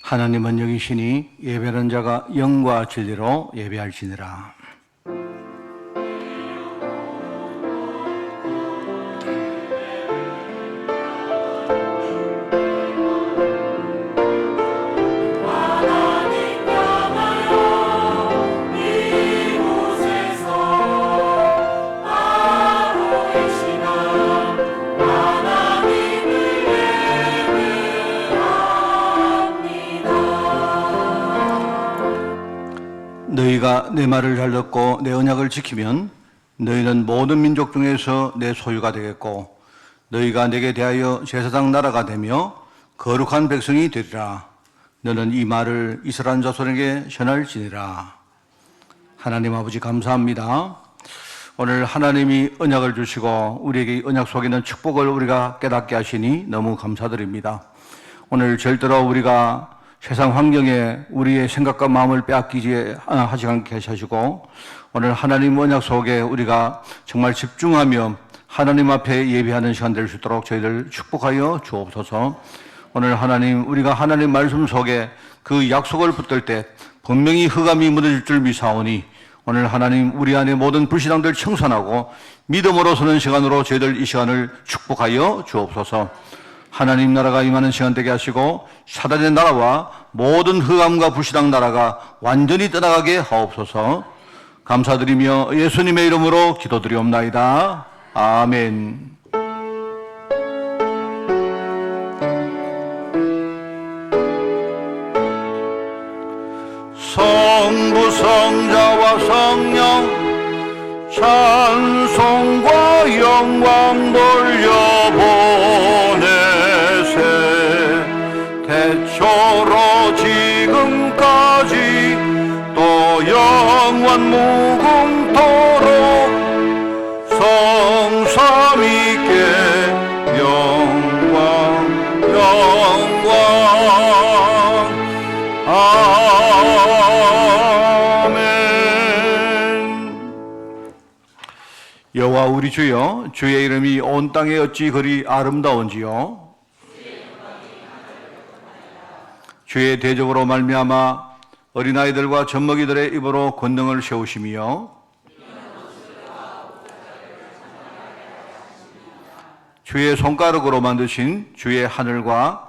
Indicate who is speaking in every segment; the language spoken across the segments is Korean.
Speaker 1: 하나님은 여기시니 예배하는 자가 영과 진리로 예배할지니라. 너희가 내 말을 잘 듣고 내 언약을 지키면 너희는 모든 민족 중에서 내 소유가 되겠고 너희가 내게 대하여 제사장 나라가 되며 거룩한 백성이 되리라. 너는 이 말을 이스라엘 자손에게 전할지니라. 하나님 아버지 감사합니다. 오늘 하나님이 언약을 주시고 우리에게 언약 속에 있는 축복을 우리가 깨닫게 하시니 너무 감사드립니다. 오늘 절대로 우리가 세상 환경에 우리의 생각과 마음을 빼앗기지 하지 않게 하시고 오늘 하나님 언약 속에 우리가 정말 집중하며 하나님 앞에 예배하는 시간 될 수 있도록 저희들 축복하여 주옵소서. 오늘 하나님 우리가 하나님 말씀 속에 그 약속을 붙들 때 분명히 흑암이 무너질 줄 미사오니 오늘 하나님 우리 안에 모든 불신앙들 청산하고 믿음으로 서는 시간으로 저희들 이 시간을 축복하여 주옵소서. 하나님 나라가 임하는 시간 되게 하시고 사단의 나라와 모든 흑암과 불신앙 나라가 완전히 떠나가게 하옵소서. 감사드리며 예수님의 이름으로 기도드리옵나이다. 아멘. 성부 성자와 성령 찬송과 영광 돌려보내세 태초로 지금까지 또 영원 무궁토록 성삼위께 영광 영광 여호와 우리 주여, 주의 이름이 온 땅에 어찌 그리 아름다운지요. 주의 대적으로 말미암아 어린아이들과 젖먹이들의 입으로 권능을 세우시며 주의 손가락으로 만드신 주의 하늘과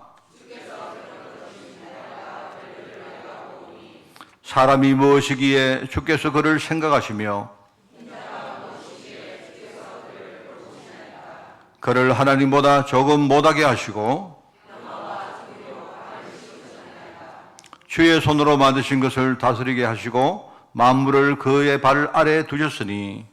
Speaker 1: 사람이 무엇이기에 주께서 그를 생각하시며 그를 하나님보다 조금 못하게 하시고 주의 손으로 만드신 것을 다스리게 하시고 만물을 그의 발 아래 두셨으니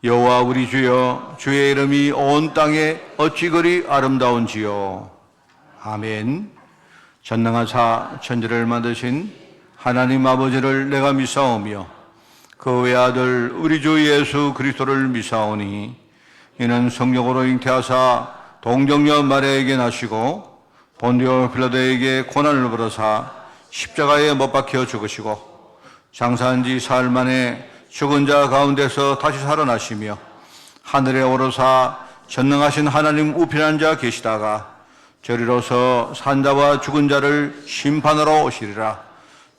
Speaker 1: 여호와 우리 주여, 주의 이름이 온 땅에 어찌 그리 아름다운지요. 아멘. 전능하사 천지를 만드신 하나님 아버지를 내가 믿사오며 그 외아들 우리 주 예수 그리스도를 믿사오니 이는 성령으로 잉태하사 동정녀 마리아에게 나시고 본디오 빌라도에게 고난을 받으사 십자가에 못 박혀 죽으시고 장사한 지 사흘 만에 죽은 자 가운데서 다시 살아나시며 하늘에 오르사 전능하신 하나님 우편한 자 계시다가 저리로서 산자와 죽은 자를 심판하러 오시리라.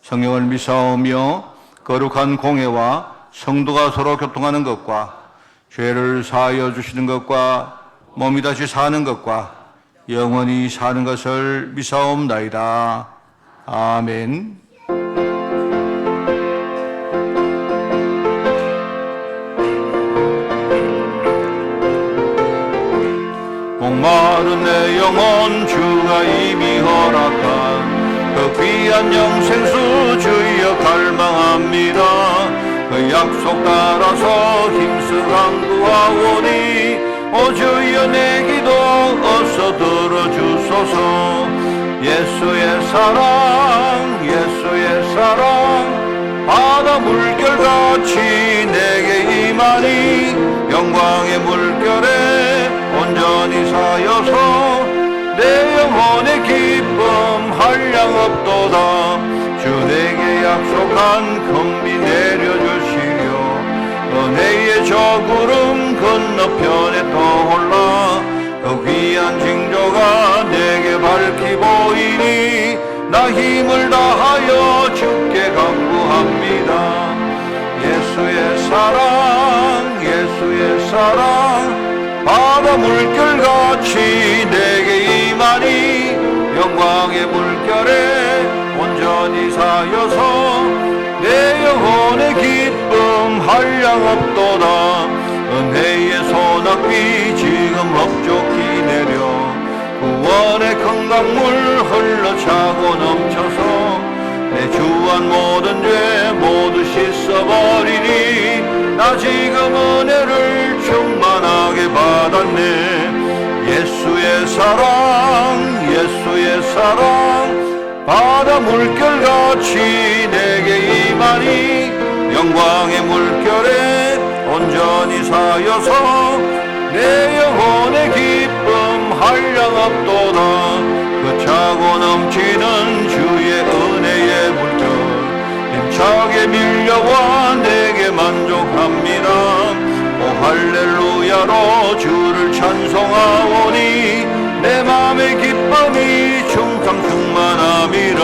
Speaker 1: 성령을 믿사오며 거룩한 공회와 성도가 서로 교통하는 것과 죄를 사하여 주시는 것과 몸이 다시 사는 것과 영원히 사는 것을 믿사옵나이다. 아멘. 목마른 내 영혼 주가 이미 허락한 그 귀한 영생수 주여 갈망합니다. 그 약속 따라서 힘쓰 간구하오니 오 주여 내 기도 어서 들어주소서. 예수의 사랑 예수의 사랑 바다 물결같이 내게 임하니 영광의 물결에 온전히 사여서 내 영혼의 기쁨 한량 없도다. 주 내게 약속한 긍비 내려주시려 은혜의 종 저 구름 건너편에 떠올라 그 귀한 징조가 내게 밝히 보이니 나 힘을 다하여 주께 간구합니다. 예수의 사랑 예수의 사랑 바다 물결같이 내게 임하니 영광의 물결에 온전히 사여서 내 영혼의 기쁨 한량 없도다. 은혜의 소낙비 지금 흡족히 내려 구원의 큰 강물 흘러차고 넘쳐서 내 주한 모든 죄 모두 씻어버리니 나 지금 은혜를 충만하게 받았네. 예수의 사랑 예수의 사랑 바다 물결같이 내게 임하니 영광의 물결에 온전히 사여서 내 영혼의 기쁨 한량 없도다. 그 차고 넘치는 주의 은혜의 물결 힘차게 밀려와 내게 만족합니다. 오 할렐루야로 주를 찬송하오니 내 맘의 기쁨이 충성 충만함이라.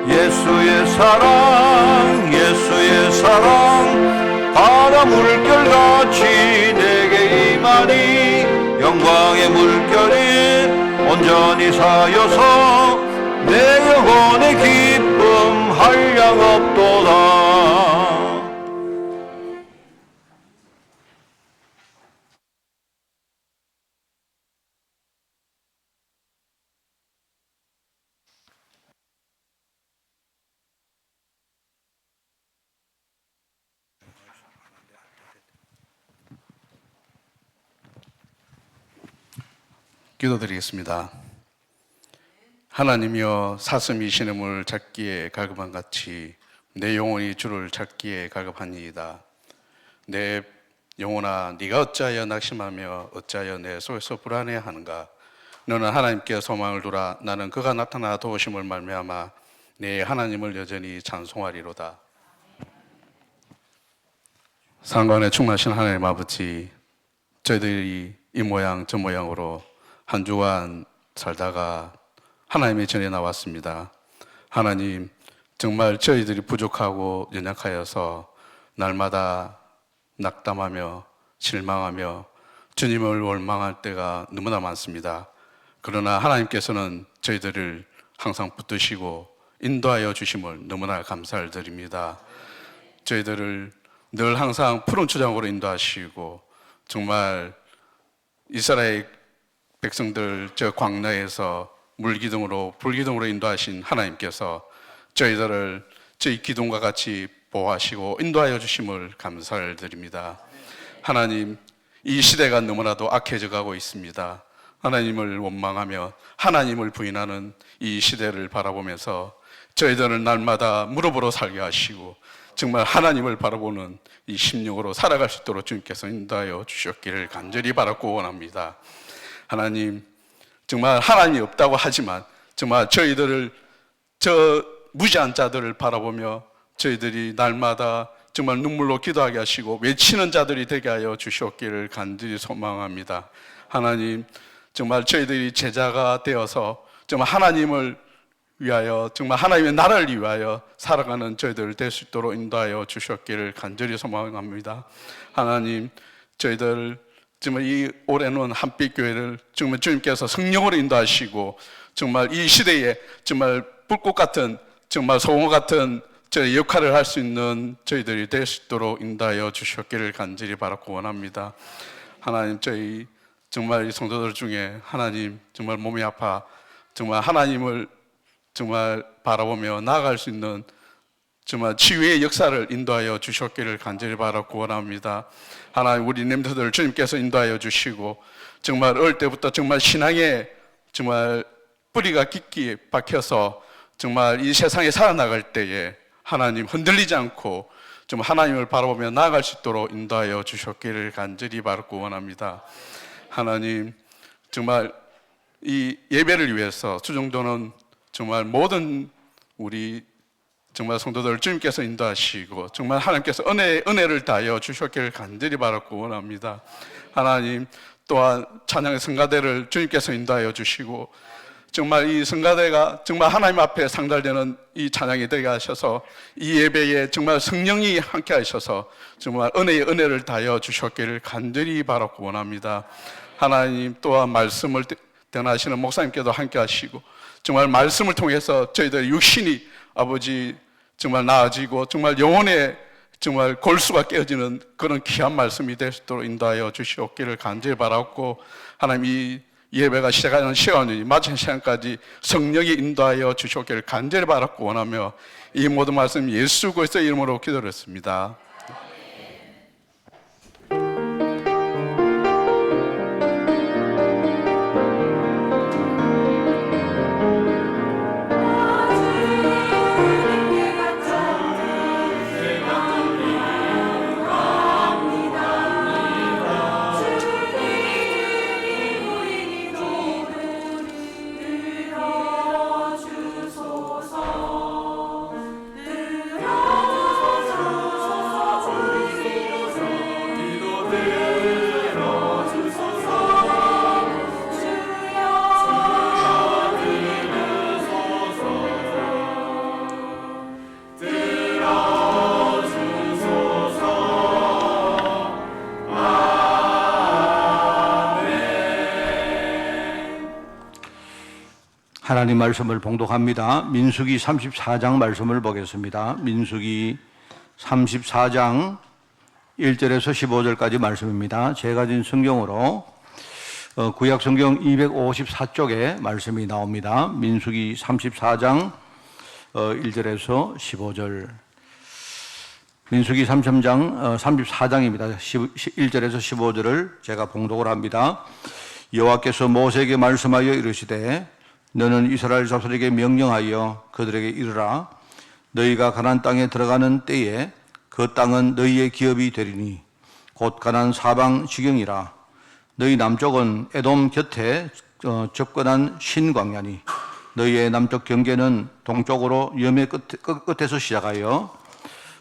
Speaker 1: 예수의 사랑 예수의 사랑 바다 물결같이 내게 임하니 영광의 물결이 온전히 사여서 내 영혼의 기쁨 한량 없도다.
Speaker 2: 기도드리겠습니다. 하나님이여 사슴이 신음을 찾기에 갈급한 같이 내 영혼이 주를 찾기에 갈급하니이다. 내 영혼아 네가 어찌하여 낙심하며 어찌하여 내 속에서 불안해하는가. 너는 하나님께 소망을 두라. 나는 그가 나타나 도우심을 말미암아 내 하나님을 여전히 찬송하리로다. 상관에 충만하신 하나님 아버지, 저희들이 이 모양 저 모양으로 한 주간 살다가 하나님의 전에 나왔습니다. 하나님, 정말 저희들이 부족하고 연약하여서 날마다 낙담하며 실망하며 주님을 원망할 때가 너무나 많습니다. 그러나 하나님께서는 저희들을 항상 붙드시고 인도하여 주심을 너무나 감사를 드립니다. 저희들을 늘 항상 푸른 초장으로 인도하시고 정말 이스라엘 백성들 저 광야에서 물기둥으로 불기둥으로 인도하신 하나님께서 저희들을 저희 기둥과 같이 보호하시고 인도하여 주심을 감사를 드립니다. 하나님, 이 시대가 너무나도 악해져 가고 있습니다. 하나님을 원망하며 하나님을 부인하는 이 시대를 바라보면서 저희들을 날마다 무릎으로 살게 하시고 정말 하나님을 바라보는 이 심령으로 살아갈 수 있도록 주님께서 인도하여 주셨기를 간절히 바라고 원합니다. 하나님, 정말 하나님이 없다고 하지만 정말 저희들을 저 무지한 자들을 바라보며 저희들이 날마다 정말 눈물로 기도하게 하시고 외치는 자들이 되게 하여 주셨기를 간절히 소망합니다. 하나님, 정말 저희들이 제자가 되어서 정말 하나님을 위하여 정말 하나님의 나라를 위하여 살아가는 저희들 될 수 있도록 인도하여 주셨기를 간절히 소망합니다. 하나님, 저희들 정말 이 올해는 한빛 교회를 정말 주님께서 성령으로 인도하시고 정말 이 시대에 정말 불꽃 같은 정말 소금 같은 저희 역할을 할 수 있는 저희들이 될 수 있도록 인도하여 주셨기를 간절히 바라고 원합니다. 하나님, 저희 정말 이 성도들 중에 하나님 정말 몸이 아파 정말 하나님을 정말 바라보며 나아갈 수 있는 정말 치유의 역사를 인도하여 주셨기를 간절히 바라고 원합니다. 하나님, 우리 렘너들 주님께서 인도하여 주시고 정말 어릴 때부터 정말 신앙에 정말 뿌리가 깊게 박혀서 정말 이 세상에 살아나갈 때에 하나님 흔들리지 않고 정말 하나님을 바라보며 나아갈 수 있도록 인도하여 주셨기를 간절히 바라고 원합니다. 하나님, 정말 이 예배를 위해서 수정도는 정말 모든 우리 정말 성도들 주님께서 인도하시고 정말 하나님께서 은혜를 다하여 주셨기를 간절히 바라고 원합니다. 하나님 또한 찬양의 성가대를 주님께서 인도하여 주시고 정말 이 성가대가 정말 하나님 앞에 상달되는 이 찬양이 되게 하셔서 이 예배에 정말 성령이 함께 하셔서 정말 은혜를 다하여 주셨기를 간절히 바라고 원합니다. 하나님 또한 말씀을 대언하시는 목사님께도 함께 하시고 정말 말씀을 통해서 저희들 육신이 아버지 정말 나아지고 정말 영혼의 정말 골수가 깨어지는 그런 귀한 말씀이 될 수 있도록 인도하여 주시옵기를 간절히 바라고 하나님 이 예배가 시작하는 시간이 마치는 시간까지 성령이 인도하여 주시옵기를 간절히 바라고 원하며 이 모든 말씀 예수 그리스도의 이름으로 기도했습니다.
Speaker 1: 하나님 말씀을 봉독합니다. 민수기 34장 말씀을 보겠습니다. 민수기 34장 1절에서 15절까지 말씀입니다. 제가 진 성경으로 구약 성경 254쪽에 말씀이 나옵니다. 민수기 34장 1절에서 15절. 민수기 34장입니다. 1절에서 15절을 제가 봉독을 합니다. 여호와께서 모세에게 말씀하여 이르시되 너는 이스라엘 자손에게 명령하여 그들에게 이르라. 너희가 가나안 땅에 들어가는 때에 그 땅은 너희의 기업이 되리니 곧 가나안 사방 지경이라. 너희 남쪽은 에돔 곁에 접근한 신광야니 너희의 남쪽 경계는 동쪽으로 염해 끝에서 시작하여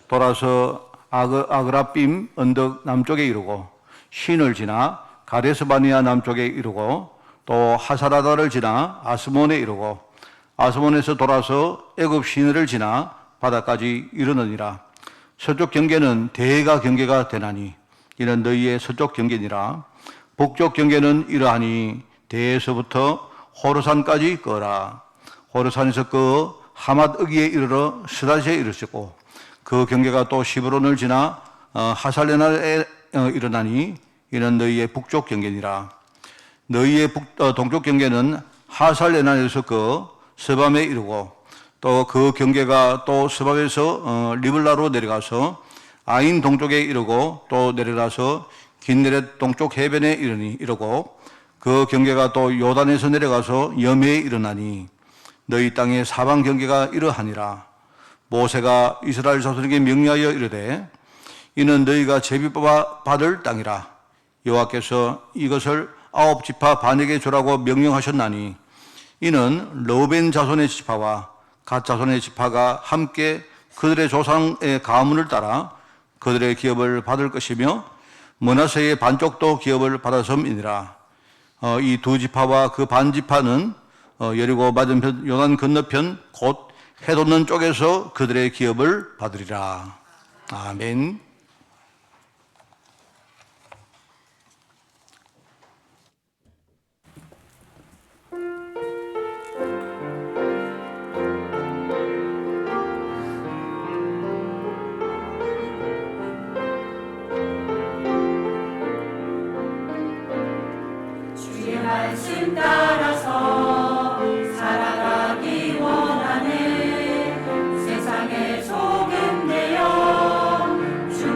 Speaker 1: 돌아서 아그라빔 언덕 남쪽에 이르고 신을 지나 가데스 바네아 남쪽에 이르고 또 하사라다를 지나 아스몬에 이르고 아스몬에서 돌아서 애굽 시내를 지나 바다까지 이르느니라. 서쪽 경계는 대가 경계가 되나니 이는 너희의 서쪽 경계니라. 북쪽 경계는 이러하니 대에서부터 호르산까지 거라. 호르산에서 그 하맛 어기에 이르러 스다시에 이르시고 그 경계가 또 시브론을 지나 하살레나에 이르나니 이는 너희의 북쪽 경계니라. 너희의 동쪽 경계는 하살레나에서 그 스밤에 이르고 또 그 경계가 또 스밤에서 리블라로 내려가서 아인 동쪽에 이르고 또 내려가서 긴네렛 동쪽 해변에 이르고 그 경계가 또 요단에서 내려가서 염해에 이르나니 너희 땅의 사방 경계가 이러하니라. 모세가 이스라엘 자손에게 명령하여 이르되 이는 너희가 제비뽑아 받을 땅이라. 여호와께서 이것을 9지파 반에게 주라고 명령하셨나니 이는 르우벤 자손의 지파와 갓 자손의 지파가 함께 그들의 조상의 가문을 따라 그들의 기업을 받을 것이며 므낫세의 반쪽도 기업을 받았음이니라. 이 두 지파와 그 반 지파는 여리고 맞은편 요단 건너편 곧 해돋는 쪽에서 그들의 기업을 받으리라. 아멘.
Speaker 3: 말씀 따라서 살아가기 원하는 세상의 소금 되어 주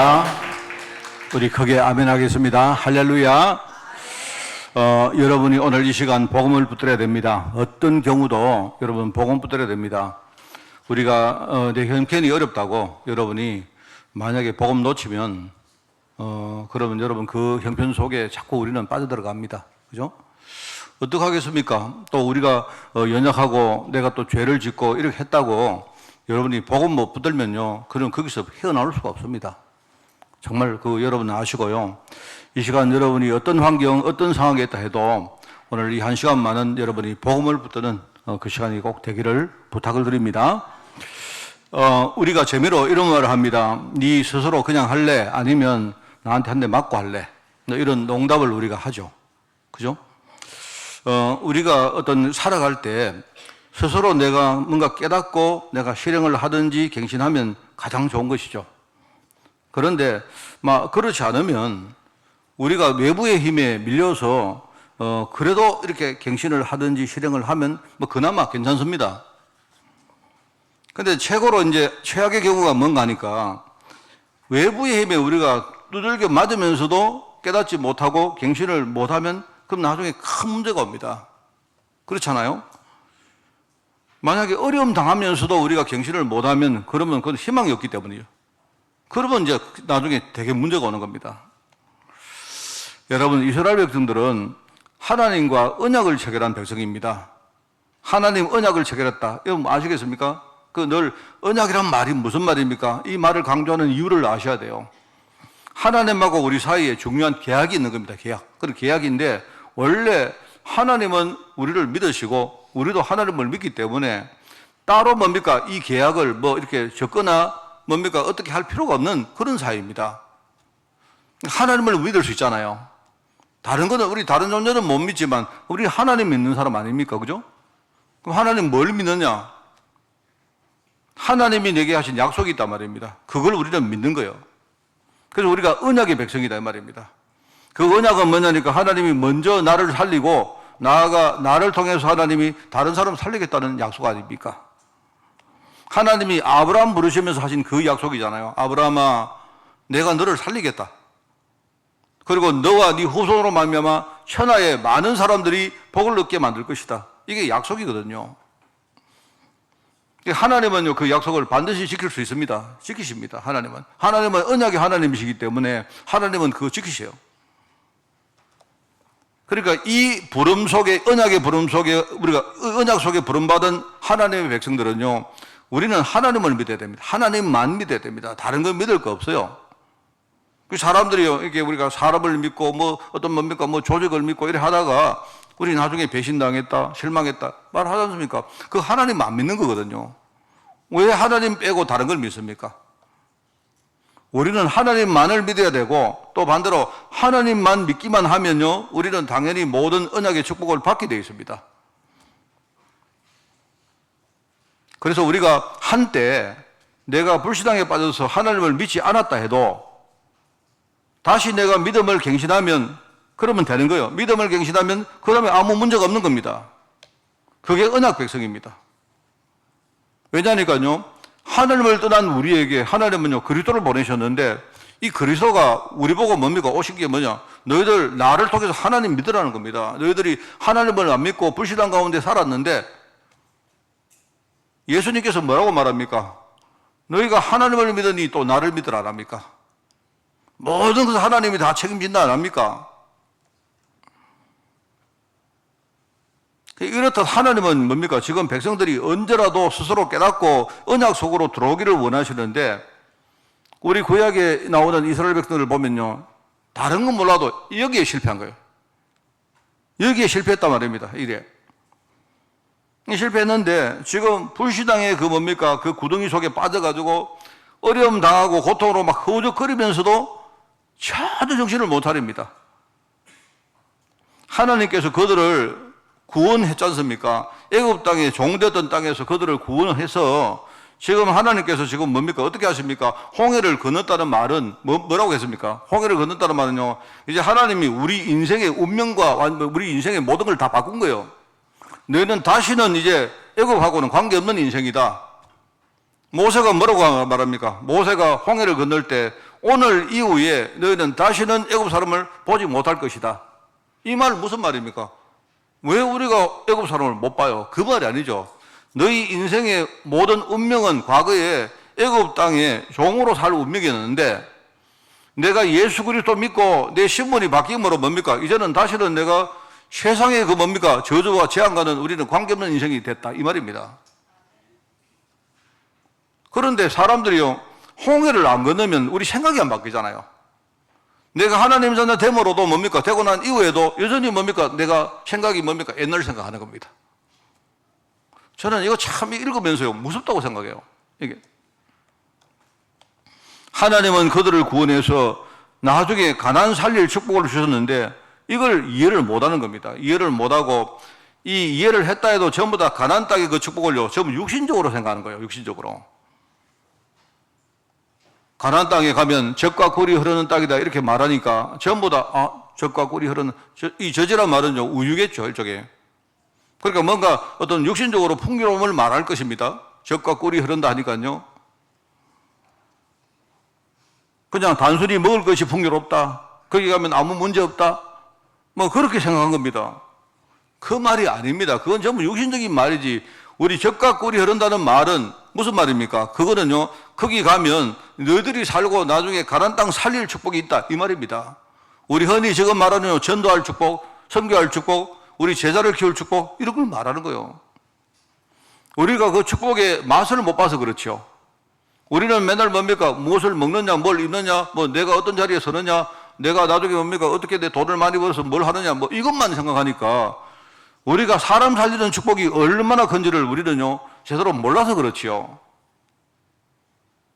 Speaker 1: 할렐루야. 우리 크게 아멘 하겠습니다. 할렐루야. 여러분이 오늘 이 시간 복음을 붙들어야 됩니다. 어떤 경우도 여러분 복음 붙들어야 됩니다. 우리가 내 형편이 어렵다고 여러분이 만약에 복음 놓치면 그러면 여러분 그 형편 속에 자꾸 우리는 빠져들어갑니다. 그죠? 어떻게 하겠습니까? 또 우리가 연약하고 내가 또 죄를 짓고 이렇게 했다고 여러분이 복음 못 붙들면요, 그럼 거기서 헤어나올 수가 없습니다. 정말 여러분 아시고요. 이 시간 여러분이 어떤 환경, 어떤 상황에 있다 해도 오늘 이 한 시간만은 여러분이 복음을 붙드는 그 시간이 꼭 되기를 부탁을 드립니다. 우리가 재미로 이런 말을 합니다. 네 스스로 그냥 할래? 아니면 나한테 한 대 맞고 할래? 이런 농담을 우리가 하죠. 그죠? 우리가 어떤 살아갈 때 스스로 내가 뭔가 깨닫고 내가 실행을 하든지 갱신하면 가장 좋은 것이죠. 그런데 그렇지 않으면 우리가 외부의 힘에 밀려서 그래도 이렇게 갱신을 하든지 실행을 하면 그나마 괜찮습니다. 근데 최고로 이제 최악의 경우가 뭔가 하니까 외부의 힘에 우리가 두들겨 맞으면서도 깨닫지 못하고 갱신을 못하면 그럼 나중에 큰 문제가 옵니다. 그렇잖아요? 만약에 어려움 당하면서도 우리가 갱신을 못하면 그러면 그건 희망이 없기 때문이에요. 그러면 이제 나중에 되게 문제가 오는 겁니다. 여러분, 이스라엘 백성들은 하나님과 언약을 체결한 백성입니다. 하나님 언약을 체결했다. 여러분 아시겠습니까? 늘 언약이란 말이 무슨 말입니까? 이 말을 강조하는 이유를 아셔야 돼요. 하나님하고 우리 사이에 중요한 계약이 있는 겁니다. 계약. 그런 계약인데 원래 하나님은 우리를 믿으시고 우리도 하나님을 믿기 때문에 따로 이 계약을 이렇게 적거나 어떻게 할 필요가 없는 그런 사이입니다. 하나님을 믿을 수 있잖아요. 다른 거는 우리 다른 존재는 못 믿지만 우리 하나님 믿는 사람 아닙니까? 그죠? 그럼 하나님 뭘 믿느냐? 하나님이 내게 하신 약속이 있단 말입니다. 그걸 우리는 믿는 거예요. 그래서 우리가 언약의 백성이다 이 말입니다. 그 언약은 뭐냐니까 하나님이 먼저 나를 살리고 나아가 나를 통해서 하나님이 다른 사람 살리겠다는 약속 아닙니까? 하나님이 아브라함 부르시면서 하신 그 약속이잖아요. 아브라함아, 내가 너를 살리겠다. 그리고 너와 네 후손으로 말미암아 천하에 많은 사람들이 복을 얻게 만들 것이다. 이게 약속이거든요. 하나님은요, 그 약속을 반드시 지킬 수 있습니다. 지키십니다. 하나님은 언약의 하나님이시기 때문에 하나님은 그거 지키셔요. 그러니까 이 부름 속에, 언약의 부름 속에, 우리가 언약 속에 부름받은 하나님의 백성들은요, 우리는 하나님을 믿어야 됩니다. 하나님만 믿어야 됩니다. 다른 건 믿을 거 없어요. 그 사람들이요, 이렇게 우리가 사람을 믿고, 조직을 믿고 이래 하다가 우리 나중에 배신당했다, 실망했다, 말하지 않습니까? 그 하나님 안 믿는 거거든요. 왜 하나님 빼고 다른 걸 믿습니까? 우리는 하나님만을 믿어야 되고 또 반대로 하나님만 믿기만 하면요, 우리는 당연히 모든 언약의 축복을 받게 되어 있습니다. 그래서 우리가 한때 내가 불신앙에 빠져서 하나님을 믿지 않았다 해도 다시 내가 믿음을 갱신하면 그러면 되는 거예요. 믿음을 갱신하면 그 다음에 아무 문제가 없는 겁니다. 그게 언약 백성입니다. 왜냐니까요, 하나님을 떠난 우리에게 하나님은요, 그리스도를 보내셨는데 이 그리스도가 우리 보고 오신 게 뭐냐? 너희들 나를 통해서 하나님 믿으라는 겁니다. 너희들이 하나님을 안 믿고 불신앙 가운데 살았는데 예수님께서 뭐라고 말합니까? 너희가 하나님을 믿으니 또 나를 믿으라 안 합니까? 모든 것을 하나님이 다 책임진다 안 합니까? 이렇듯 하나님은 뭡니까? 지금 백성들이 언제라도 스스로 깨닫고 언약 속으로 들어오기를 원하시는데 우리 구약에 나오는 이스라엘 백성들을 보면요, 다른 건 몰라도 여기에 실패한 거예요. 여기에 실패했단 말입니다. 이래 실패했는데 지금 불신앙의 그 구덩이 속에 빠져가지고 어려움 당하고 고통으로 막 허우적거리면서도 전혀 정신을 못 차립니다. 하나님께서 그들을 구원했지 않습니까? 애굽 땅에 종되던 땅에서 그들을 구원해서 지금 하나님께서 지금 어떻게 하십니까? 홍해를 건넜다는 말은 뭐라고 했습니까? 홍해를 건넜다는 말은요, 이제 하나님이 우리 인생의 운명과 우리 인생의 모든 걸 다 바꾼 거예요. 너희는 다시는 이제 애굽하고는 관계없는 인생이다. 모세가 뭐라고 말합니까? 모세가 홍해를 건널 때 오늘 이후에 너희는 다시는 애굽 사람을 보지 못할 것이다. 이 말 무슨 말입니까? 왜 우리가 애굽 사람을 못 봐요? 그 말이 아니죠. 너희 인생의 모든 운명은 과거에 애굽 땅에 종으로 살 운명이었는데 내가 예수 그리스도 믿고 내 신분이 바뀜으로 뭡니까? 이제는 다시는 내가 세상의 그 뭡니까? 저주와 재앙과는 우리는 관계없는 인생이 됐다. 이 말입니다. 그런데 사람들이요, 홍해를 안 건너면 우리 생각이 안 바뀌잖아요. 내가 하나님 자녀 됨으로도 뭡니까? 되고 난 이후에도 여전히 뭡니까? 내가 생각이 뭡니까? 옛날 생각하는 겁니다. 저는 이거 참 읽으면서요, 무섭다고 생각해요. 이게. 하나님은 그들을 구원해서 나중에 가나안 살릴 축복을 주셨는데 이걸 이해를 못하는 겁니다. 이해를 못하고 이 이해를 했다 해도 전부 다 가나안 땅의 그 축복을요, 전부 육신적으로 생각하는 거예요. 육신적으로. 가나안 땅에 가면 젖과 꿀이 흐르는 땅이다 이렇게 말하니까 전부 다 젖과 꿀이 흐르는 이 젖이란 말은요, 우유겠죠, 일종의. 그러니까 뭔가 어떤 육신적으로 풍요로움을 말할 것입니다. 젖과 꿀이 흐른다 하니까요. 그냥 단순히 먹을 것이 풍요롭다. 거기 가면 아무 문제 없다. 뭐 그렇게 생각한 겁니다. 그 말이 아닙니다. 그건 전부 육신적인 말이지. 우리 젖과 꿀이 흐른다는 말은 무슨 말입니까? 그거는요, 거기 가면 너희들이 살고 나중에 가나안 땅 살릴 축복이 있다 이 말입니다. 우리 흔히 지금 말하는 전도할 축복, 선교할 축복, 우리 제자를 키울 축복 이런 걸 말하는 거예요. 우리가 그 축복의 맛을 못 봐서 그렇죠. 우리는 맨날 뭡니까? 무엇을 먹느냐, 뭘 입느냐, 뭐 내가 어떤 자리에 서느냐, 내가 나중에 뭡니까? 어떻게 내 돈을 많이 벌어서 뭘 하느냐, 뭐 이것만 생각하니까 우리가 사람 살리는 축복이 얼마나 큰지를 우리는요, 제대로 몰라서 그렇지요.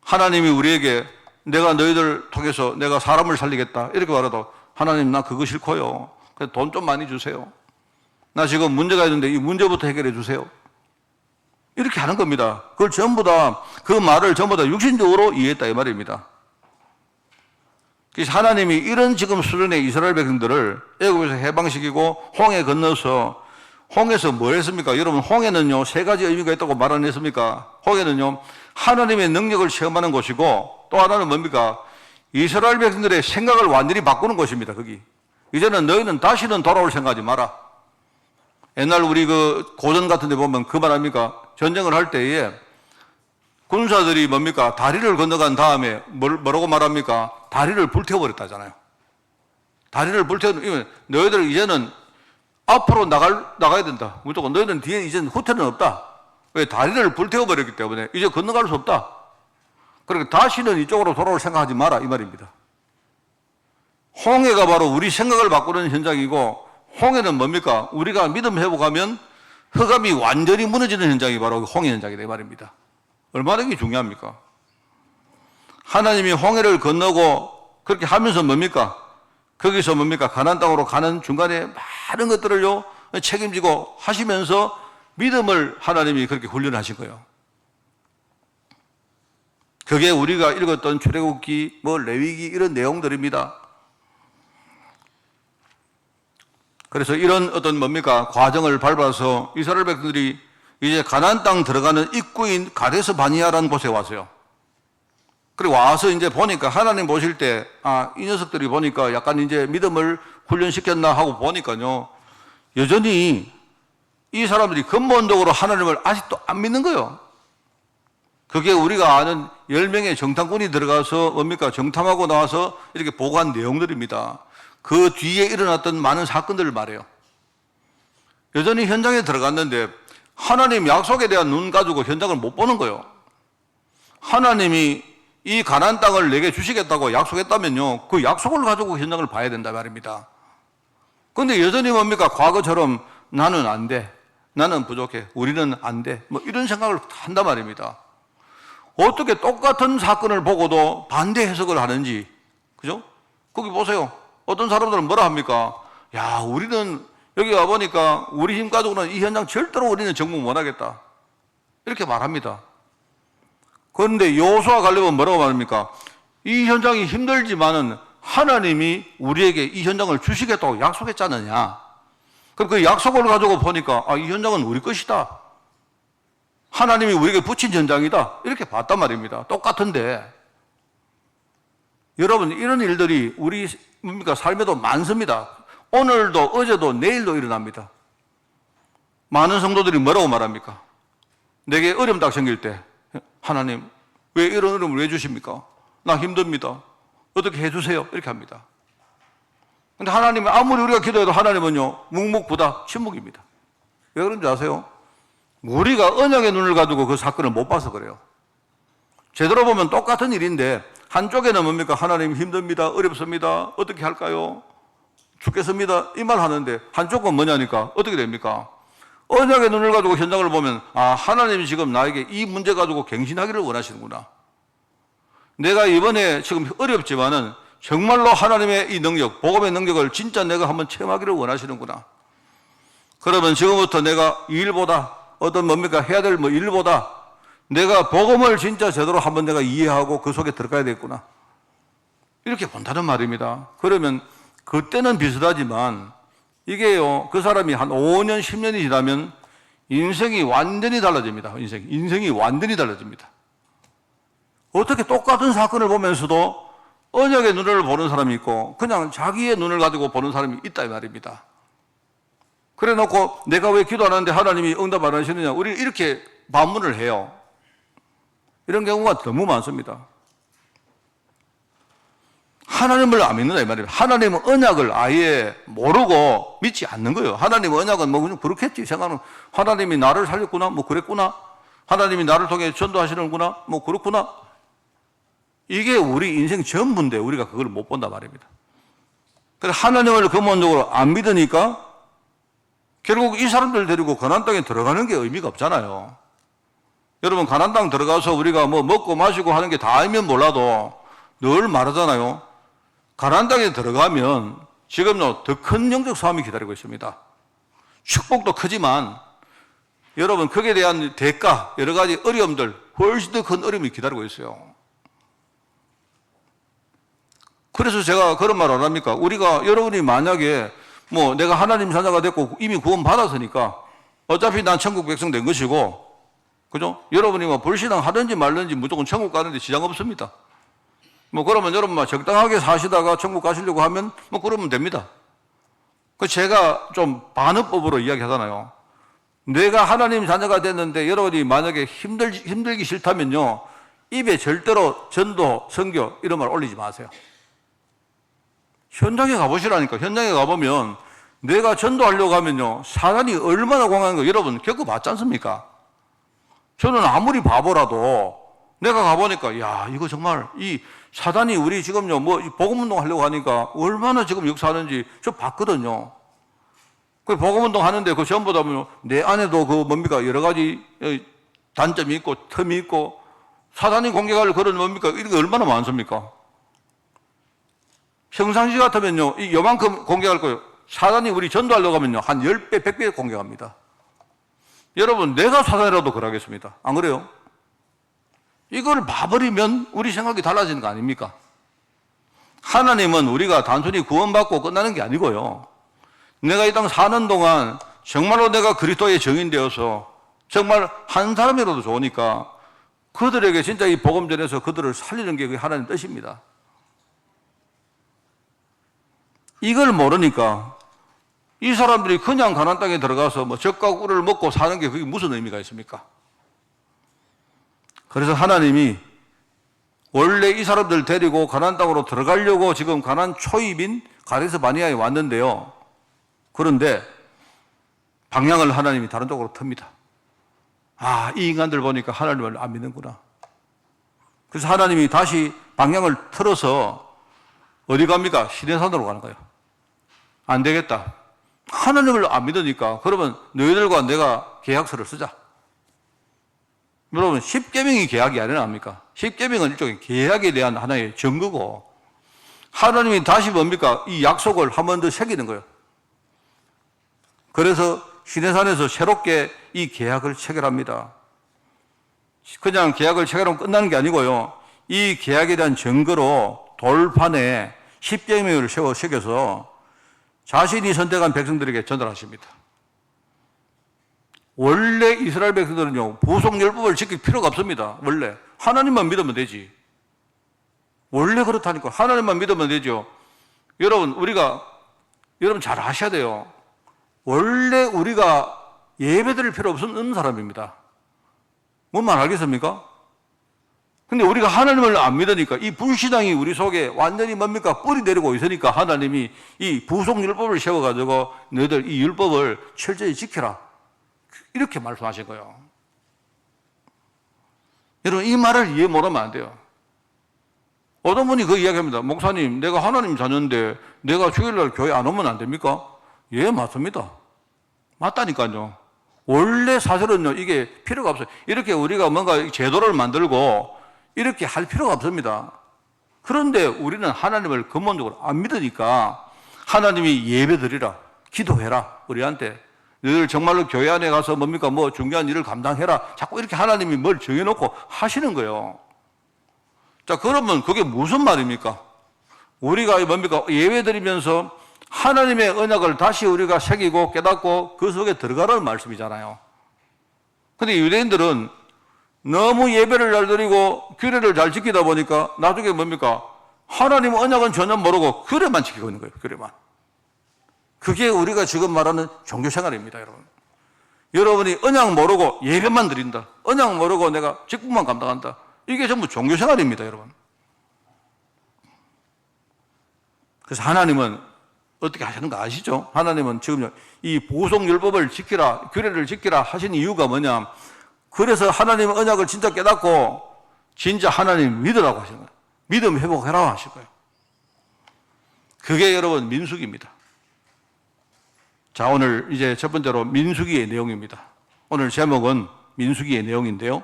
Speaker 1: 하나님이 우리에게 내가 너희들 통해서 내가 사람을 살리겠다 이렇게 말해도 하나님 나 그거 싫고요. 돈 좀 많이 주세요. 나 지금 문제가 있는데 이 문제부터 해결해 주세요. 이렇게 하는 겁니다. 그걸 전부 다, 그 말을 전부 다 육신적으로 이해했다 이 말입니다. 그래서 하나님이 이런 지금 수준의 이스라엘 백성들을 애굽에서 해방시키고 홍해 건너서 홍해에서 뭘 했습니까? 여러분, 홍해는요, 세 가지 의미가 있다고 말 안 했습니까? 홍해는요, 하나님의 능력을 체험하는 곳이고 또 하나는 뭡니까? 이스라엘 백성들의 생각을 완전히 바꾸는 곳입니다, 거기. 이제는 너희는 다시는 돌아올 생각하지 마라. 옛날 우리 그 고전 같은 데 보면 그 말 합니까? 전쟁을 할 때에 군사들이 뭡니까? 다리를 건너간 다음에 뭐라고 말합니까? 다리를 불태워버렸다잖아요. 다리를 불태우면 너희들 이제는 앞으로 나가야 된다. 무조건 너희는 뒤에 이제는 후퇴는 없다. 왜? 다리를 불태워버렸기 때문에 이제 건너갈 수 없다. 그러니까 다시는 이쪽으로 돌아올 생각하지 마라 이 말입니다. 홍해가 바로 우리 생각을 바꾸는 현장이고 홍해는 뭡니까? 우리가 믿음 회복하면 흑암이 완전히 무너지는 현장이 바로 홍해 현장이다 이 말입니다. 얼마나 이게 중요합니까? 하나님이 홍해를 건너고 그렇게 하면서 뭡니까? 거기서 뭡니까? 가나안 땅으로 가는 중간에 많은 것들을요 책임지고 하시면서 믿음을 하나님이 그렇게 훈련하신 거예요. 그게 우리가 읽었던 출애굽기, 뭐 레위기 이런 내용들입니다. 그래서 이런 어떤 뭡니까? 과정을 밟아서 이스라엘 백성들이 이제 가나안 땅 들어가는 입구인 가데스 바니아라는 곳에 왔어요. 그리고 와서 이제 보니까 하나님 보실 때, 이 녀석들이 보니까 약간 이제 믿음을 훈련시켰나 하고 보니까요, 여전히 이 사람들이 근본적으로 하나님을 아직도 안 믿는 거예요. 그게 우리가 아는 10명의 정탐꾼이 들어가서 뭡니까? 정탐하고 나와서 이렇게 보고한 내용들입니다. 그 뒤에 일어났던 많은 사건들을 말해요. 여전히 현장에 들어갔는데 하나님 약속에 대한 눈 가지고 현장을 못 보는 거예요. 하나님이 이 가나안 땅을 내게 주시겠다고 약속했다면요, 그 약속을 가지고 현장을 봐야 된다 말입니다. 그런데 여전히 뭡니까? 과거처럼 나는 안 돼, 나는 부족해, 우리는 안 돼, 뭐 이런 생각을 한단 말입니다. 어떻게 똑같은 사건을 보고도 반대 해석을 하는지, 그죠? 거기 보세요. 어떤 사람들은 뭐라 합니까? 야, 우리는 여기 와보니까 우리 힘 가지고는 이 현장 절대로 우리는 정복 못하겠다, 이렇게 말합니다. 그런데 여호수아 갈렙은 뭐라고 말합니까? 이 현장이 힘들지만은 하나님이 우리에게 이 현장을 주시겠다고 약속했지 않느냐. 그럼 그 약속을 가지고 보니까 이 현장은 우리 것이다, 하나님이 우리에게 붙인 현장이다, 이렇게 봤단 말입니다. 똑같은데 여러분, 이런 일들이 우리 뭡니까 삶에도 많습니다. 오늘도 어제도 내일도 일어납니다. 많은 성도들이 뭐라고 말합니까? 내게 어려움 딱 생길 때 하나님 왜 이런 어려움을 왜 주십니까? 나 힘듭니다. 어떻게 해주세요. 이렇게 합니다. 근데 하나님은 아무리 우리가 기도해도 하나님은요 묵묵부답 침묵입니다. 왜 그런지 아세요? 우리가 언약의 눈을 가지고 그 사건을 못 봐서 그래요. 제대로 보면 똑같은 일인데 한쪽에는 뭡니까? 하나님 힘듭니다. 어렵습니다. 어떻게 할까요? 죽겠습니다. 이 말 하는데 한쪽은 뭐냐니까 어떻게 됩니까? 언약의 눈을 가지고 현장을 보면 아, 하나님이 지금 나에게 이 문제 가지고 갱신하기를 원하시는구나. 내가 이번에 지금 어렵지만은 정말로 하나님의 이 능력, 복음의 능력을 진짜 내가 한번 체험하기를 원하시는구나. 그러면 지금부터 내가 이 일보다 어떤 뭡니까? 해야 될 뭐 일보다 내가 복음을 진짜 제대로 한번 내가 이해하고 그 속에 들어가야 되겠구나. 이렇게 본다는 말입니다. 그러면 그때는 비슷하지만 이게요, 그 사람이 한 5년, 10년이 지나면 인생이 완전히 달라집니다. 인생이 완전히 달라집니다. 어떻게 똑같은 사건을 보면서도 언약의 눈을 보는 사람이 있고 그냥 자기의 눈을 가지고 보는 사람이 있다 이 말입니다. 그래 놓고 내가 왜 기도 안 하는데 하나님이 응답 안 하시느냐, 우리 이렇게 반문을 해요. 이런 경우가 너무 많습니다. 하나님을 안 믿는다 이 말이에요. 하나님은 언약을 아예 모르고 믿지 않는 거예요. 하나님 언약은 뭐 그렇겠지 생각하는, 하나님이 나를 살렸구나, 뭐 그랬구나, 하나님이 나를 통해 전도하시는구나, 뭐 그렇구나. 이게 우리 인생 전부인데 우리가 그걸 못 본다 말입니다. 그래서 하나님을 근본적으로 안 믿으니까 결국 이 사람들 데리고 가나안 땅에 들어가는 게 의미가 없잖아요. 여러분, 가나안 땅 들어가서 우리가 뭐 먹고 마시고 하는 게 다 알면 몰라도 늘 말하잖아요. 가나안 땅에 들어가면 지금요 더 큰 영적 싸움이 기다리고 있습니다. 축복도 크지만 여러분 거기에 대한 대가, 여러 가지 어려움들, 훨씬 더 큰 어려움이 기다리고 있어요. 그래서 제가 그런 말 안 합니까? 우리가, 여러분이 만약에 뭐 내가 하나님 자녀가 됐고 이미 구원 받았으니까 어차피 난 천국 백성 된 것이고, 그죠? 여러분이 뭐 불신앙 하든지 말든지 무조건 천국 가는데 지장 없습니다. 뭐 그러면 여러분 적당하게 사시다가 천국 가시려고 하면 뭐 그러면 됩니다. 그 제가 좀 반어법으로 이야기하잖아요. 내가 하나님 자녀가 됐는데 여러분이 만약에 힘들기 싫다면요, 입에 절대로 전도, 선교 이런 말 올리지 마세요. 현장에 가보시라니까. 현장에 가보면 내가 전도하려고 하면요, 사단이 얼마나 공하는 거 여러분 겪어봤지 않습니까? 저는 아무리 바보라도 내가 가보니까 야, 이거 정말 이 사단이 우리 지금요 뭐 복음운동 하려고 하니까 얼마나 지금 역사하는지 저 봤거든요. 그 복음운동 하는데 그 전부 다 내 안에도 그 뭡니까 여러 가지 단점이 있고 틈이 있고 사단이 공격할 그런 뭡니까 이런 게 얼마나 많습니까? 평상시 같으면요 이 요만큼 공격할 거예요. 사단이 우리 전도하려고 하면요 한 10배, 100배 공격합니다. 여러분, 내가 사단이라도 그러겠습니다. 안 그래요? 이걸 봐버리면 우리 생각이 달라지는 거 아닙니까? 하나님은 우리가 단순히 구원받고 끝나는 게 아니고요, 내가 이 땅 사는 동안 정말로 내가 그리스도의 증인 되어서 정말 한 사람이라도 좋으니까 그들에게 진짜 이 복음 전해서 그들을 살리는 게 그게 하나님 뜻입니다. 이걸 모르니까 이 사람들이 그냥 가나안 땅에 들어가서 뭐 젖과 꿀을 먹고 사는 게 그게 무슨 의미가 있습니까? 그래서 하나님이 원래 이 사람들 데리고 가나안 땅으로 들어가려고 지금 가나안 초입인 가데스 바네아에 왔는데요. 그런데 방향을 하나님이 다른 쪽으로 틉니다. 아, 이 인간들 보니까 하나님을 안 믿는구나. 그래서 하나님이 다시 방향을 틀어서 어디 갑니까? 시내산으로 가는 거예요. 안 되겠다. 하나님을 안 믿으니까 그러면 너희들과 내가 계약서를 쓰자. 여러분, 십계명이 계약이 아니랍니까? 십계명은 일종의 계약에 대한 하나의 증거고, 하나님이 다시 뭡니까? 이 약속을 한 번 더 새기는 거예요. 그래서 시내산에서 새롭게 이 계약을 체결합니다. 그냥 계약을 체결하면 끝나는 게 아니고요, 이 계약에 대한 증거로 돌판에 십계명을 새겨서 자신이 선택한 백성들에게 전달하십니다. 원래 이스라엘 백성들은요, 부속율법을 지킬 필요가 없습니다. 원래 하나님만 믿으면 되지. 원래 그렇다니까. 하나님만 믿으면 되죠. 여러분, 여러분 잘 아셔야 돼요. 원래 우리가 예배드릴 필요 없는 사람입니다. 뭔 말 알겠습니까? 근데 우리가 하나님을 안 믿으니까 이 불신앙이 우리 속에 완전히 뭡니까? 뿌리 내리고 있으니까 하나님이 이 부속율법을 세워가지고 너희들 이 율법을 철저히 지켜라. 이렇게 말씀하신 거예요. 여러분, 이 말을 이해 못하면 안 돼요. 어떤 분이 그 이야기합니다. 목사님, 내가 하나님 자녀인데 내가 주일날 교회 안 오면 안 됩니까? 예, 맞습니다. 맞다니까요. 원래 사실은요, 이게 필요가 없어요. 이렇게 우리가 뭔가 제도를 만들고 이렇게 할 필요가 없습니다. 그런데 우리는 하나님을 근본적으로 안 믿으니까 하나님이 예배드리라, 기도해라, 우리한테. 너희들 정말로 교회 안에 가서 뭡니까? 뭐 중요한 일을 감당해라. 자꾸 이렇게 하나님이 뭘 정해놓고 하시는 거예요. 자, 그러면 그게 무슨 말입니까? 우리가 뭡니까? 예배드리면서 하나님의 언약을 다시 우리가 새기고 깨닫고 그 속에 들어가라는 말씀이잖아요. 근데 유대인들은 너무 예배를 잘 드리고 규례를 잘 지키다 보니까 나중에 뭡니까? 하나님 언약은 전혀 모르고 규례만 지키고 있는 거예요. 규례만. 그게 우리가 지금 말하는 종교생활입니다, 여러분. 여러분이 언약 모르고 예배만 드린다. 언약 모르고 내가 직분만 감당한다. 이게 전부 종교생활입니다, 여러분. 그래서 하나님은 어떻게 하시는 거 아시죠? 하나님은 지금 이 보속율법을 지키라, 규례를 지키라 하신 이유가 뭐냐? 그래서 하나님의 언약을 진짜 깨닫고 진짜 하나님 믿으라고 하시는 거예요. 믿음 회복해라 하실 거예요. 그게 여러분 민수기입니다. 자, 오늘 이제 첫 번째로 민수기의 내용입니다. 오늘 제목은 민수기의 내용인데요.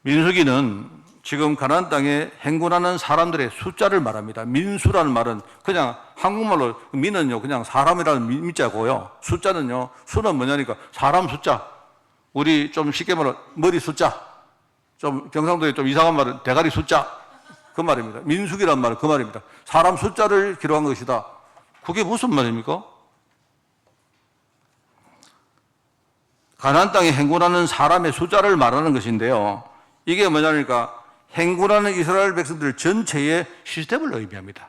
Speaker 1: 민수기는 지금 가나안 땅에 행군하는 사람들의 숫자를 말합니다. 민수라는 말은 그냥 한국말로 민은요 그냥 사람이라는 민자고요. 숫자는요, 수는 뭐냐니까 사람 숫자. 우리 좀 쉽게 말하면 머리 숫자. 좀 경상도에 좀 이상한 말은 대가리 숫자. 그 말입니다. 민수기란 말은 그 말입니다. 사람 숫자를 기록한 것이다. 그게 무슨 말입니까? 가나안 땅에 행군하는 사람의 숫자를 말하는 것인데요. 이게 뭐냐니까 행군하는 이스라엘 백성들 전체의 시스템을 의미합니다.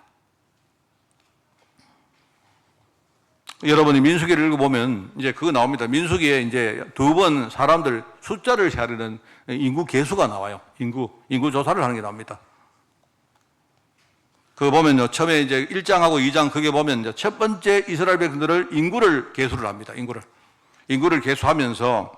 Speaker 1: 여러분이 민수기를 읽어보면 이제 그거 나옵니다. 민수기에 이제 두 번 사람들 숫자를 헤아리는 인구 계수가 나와요. 인구 조사를 하는 게 나옵니다. 그거 보면요. 처음에 이제 1장하고 2장 그게 보면 이제 첫 번째 이스라엘 백성들을 인구를 계수를 합니다. 인구를 계수하면서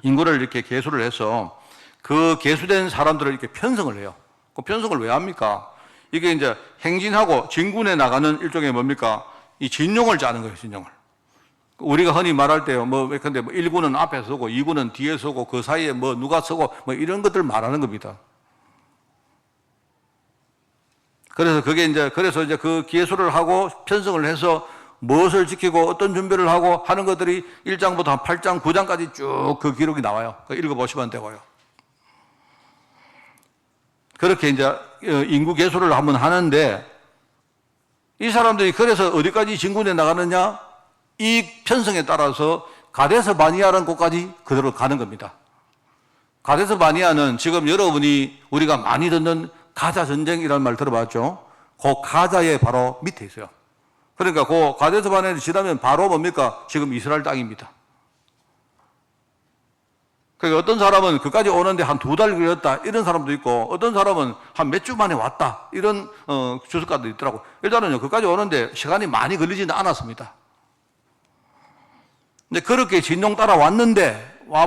Speaker 1: 인구를 이렇게 계수를 해서 그 계수된 사람들을 이렇게 편성을 해요. 그 편성을 왜 합니까? 이게 이제 행진하고 진군에 나가는 일종의 뭡니까? 이 진용을 짜는 거예요, 진용을. 우리가 흔히 말할 때요, 근데 1군은 앞에 서고 2군은 뒤에 서고 그 사이에 누가 서고 이런 것들 말하는 겁니다. 그래서 그래서 이제 그 계수를 하고 편성을 해서 무엇을 지키고 어떤 준비를 하고 하는 것들이 1장부터 한 8장, 9장까지 쭉 그 기록이 나와요. 읽어보시면 되고요. 그렇게 이제 인구 계수를 한번 하는데 이 사람들이 그래서 어디까지 진군에 나가느냐? 이 편성에 따라서 가데스 바니아라는 곳까지 그대로 가는 겁니다. 가데스 바니아는 지금 여러분이 우리가 많이 듣는 가자 전쟁이라는 말 들어봤죠? 그 가자의 바로 밑에 있어요. 그러니까 그 가데스 바니아를 지나면 바로 뭡니까? 지금 이스라엘 땅입니다. 그러니까 어떤 사람은 그까지 오는데 한 2달 걸렸다 이런 사람도 있고 어떤 사람은 한 몇 주 만에 왔다 이런 주석가도 있더라고. 일단은요 그까지 오는데 시간이 많이 걸리지는 않았습니다. 근데 그렇게 진용 따라 왔는데 와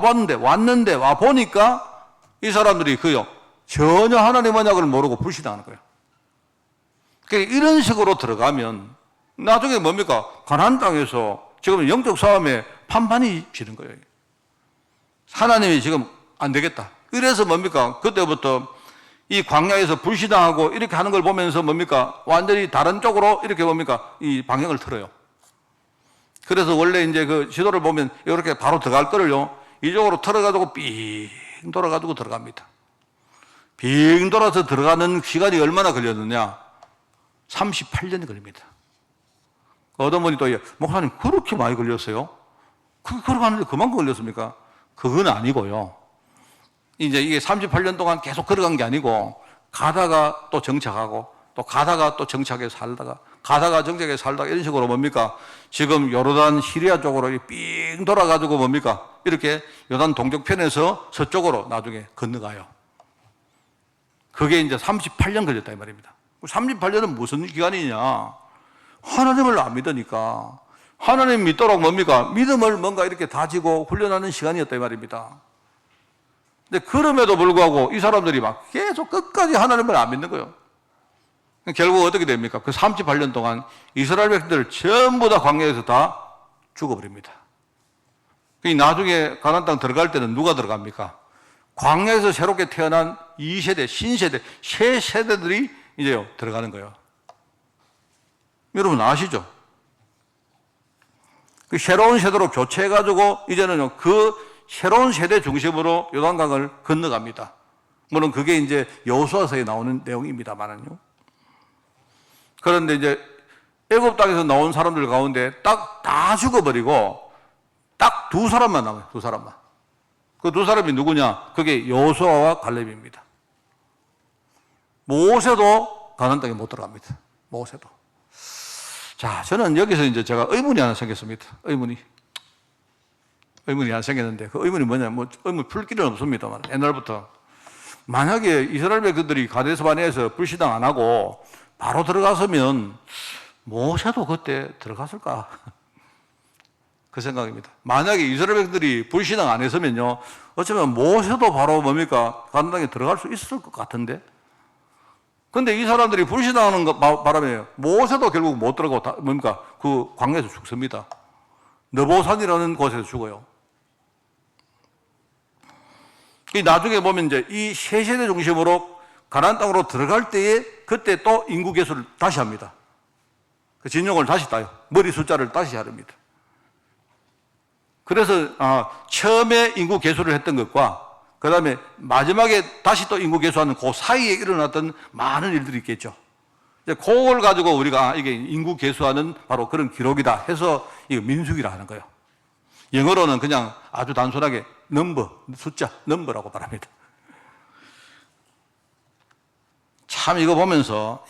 Speaker 1: 보니까 이 사람들이 전혀 하나님 언약을 모르고 불신하는 거예요. 그러니까 이런 식으로 들어가면 나중에 뭡니까? 가나안 땅에서 지금 영적 싸움에 판판이 지는 거예요. 하나님이 지금 안 되겠다. 그래서 뭡니까? 그때부터 이 광야에서 불신앙하고 이렇게 하는 걸 보면서 뭡니까? 완전히 다른 쪽으로 이렇게 뭡니까? 이 방향을 틀어요. 그래서 원래 이제 그 지도를 보면 이렇게 바로 들어갈 거를요, 이쪽으로 틀어가지고 삥 돌아가지고 들어갑니다. 빙 돌아서 들어가는 시간이 얼마나 걸렸느냐? 38년이 걸립니다. 어떤 분이 또, 목사님, 그렇게 많이 걸렸어요? 걸어가는데 그만큼 걸렸습니까? 그건 아니고요. 이제 이게 38년 동안 계속 걸어간 게 아니고 가다가 또 정착하고 또 가다가 또 정착해 살다가 가다가 정착해 살다가 이런 식으로 뭡니까? 지금 요르단 시리아 쪽으로 삥 돌아가지고 뭡니까? 이렇게 요단 동쪽편에서 서쪽으로 나중에 건너가요. 그게 이제 38년 걸렸다 이 말입니다. 38년은 무슨 기간이냐? 하나님을 안 믿으니까 하나님 믿도록 뭡니까? 믿음을 뭔가 이렇게 다지고 훈련하는 시간이었다 이 말입니다. 근데 그럼에도 불구하고 이 사람들이 막 계속 끝까지 하나님을 안 믿는 거예요. 결국 어떻게 됩니까? 그 38년 동안 이스라엘 백성들 전부 다 광야에서 다 죽어버립니다. 나중에 가나안 땅 들어갈 때는 누가 들어갑니까? 광야에서 새롭게 태어난 2세대, 신세대, 새 세대들이 이제 들어가는 거예요. 여러분 아시죠? 그 새로운 세대로 교체해가지고 이제는 그 새로운 세대 중심으로 요단강을 건너갑니다. 물론 그게 이제 여호수아서에 나오는 내용입니다만은요. 그런데 이제 애굽 땅에서 나온 사람들 가운데 딱 다 죽어버리고 딱 두 사람만 남아요. 두 사람만. 그 두 사람이 누구냐? 그게 여호수아와 갈렙입니다. 모세도 가나안 땅에 못 들어갑니다. 모세도. 자, 저는 여기서 이제 제가 의문이 하나 생겼습니다. 의문이 하나 생겼는데 그 의문이 뭐냐? 뭐 의문 풀 길은 없습니다만 옛날부터 만약에 이스라엘 백성들이 가데스 바네아에서 불신앙 안 하고 바로 들어갔으면 모세도 그때 들어갔을까? 그 생각입니다. 만약에 이스라엘 백성들이 불신앙 안 했으면요, 어쩌면 모세도 바로 뭡니까? 가나안 땅에 들어갈 수 있을 것 같은데. 근데 이 사람들이 불신앙하는 것 바람에 모세도 결국 못 들어가고 뭡니까? 그 광야에서 죽습니다. 느보산이라는 곳에서 죽어요. 나중에 보면 이제 이 세 세대 중심으로 가나안 땅으로 들어갈 때에 그때 또 인구 계수를 다시 합니다. 그 진영을 다시 따요. 머리 숫자를 다시 하릅니다. 그래서 처음에 인구 계수를 했던 것과 그 다음에 마지막에 다시 또 인구 계수하는 그 사이에 일어났던 많은 일들이 있겠죠. 이제 그걸 가지고 우리가 이게 인구 계수하는 바로 그런 기록이다 해서 이거 민수기라 하는 거예요. 영어로는 그냥 아주 단순하게 넘버, 숫자, 넘버라고 말합니다. 참 이거 보면서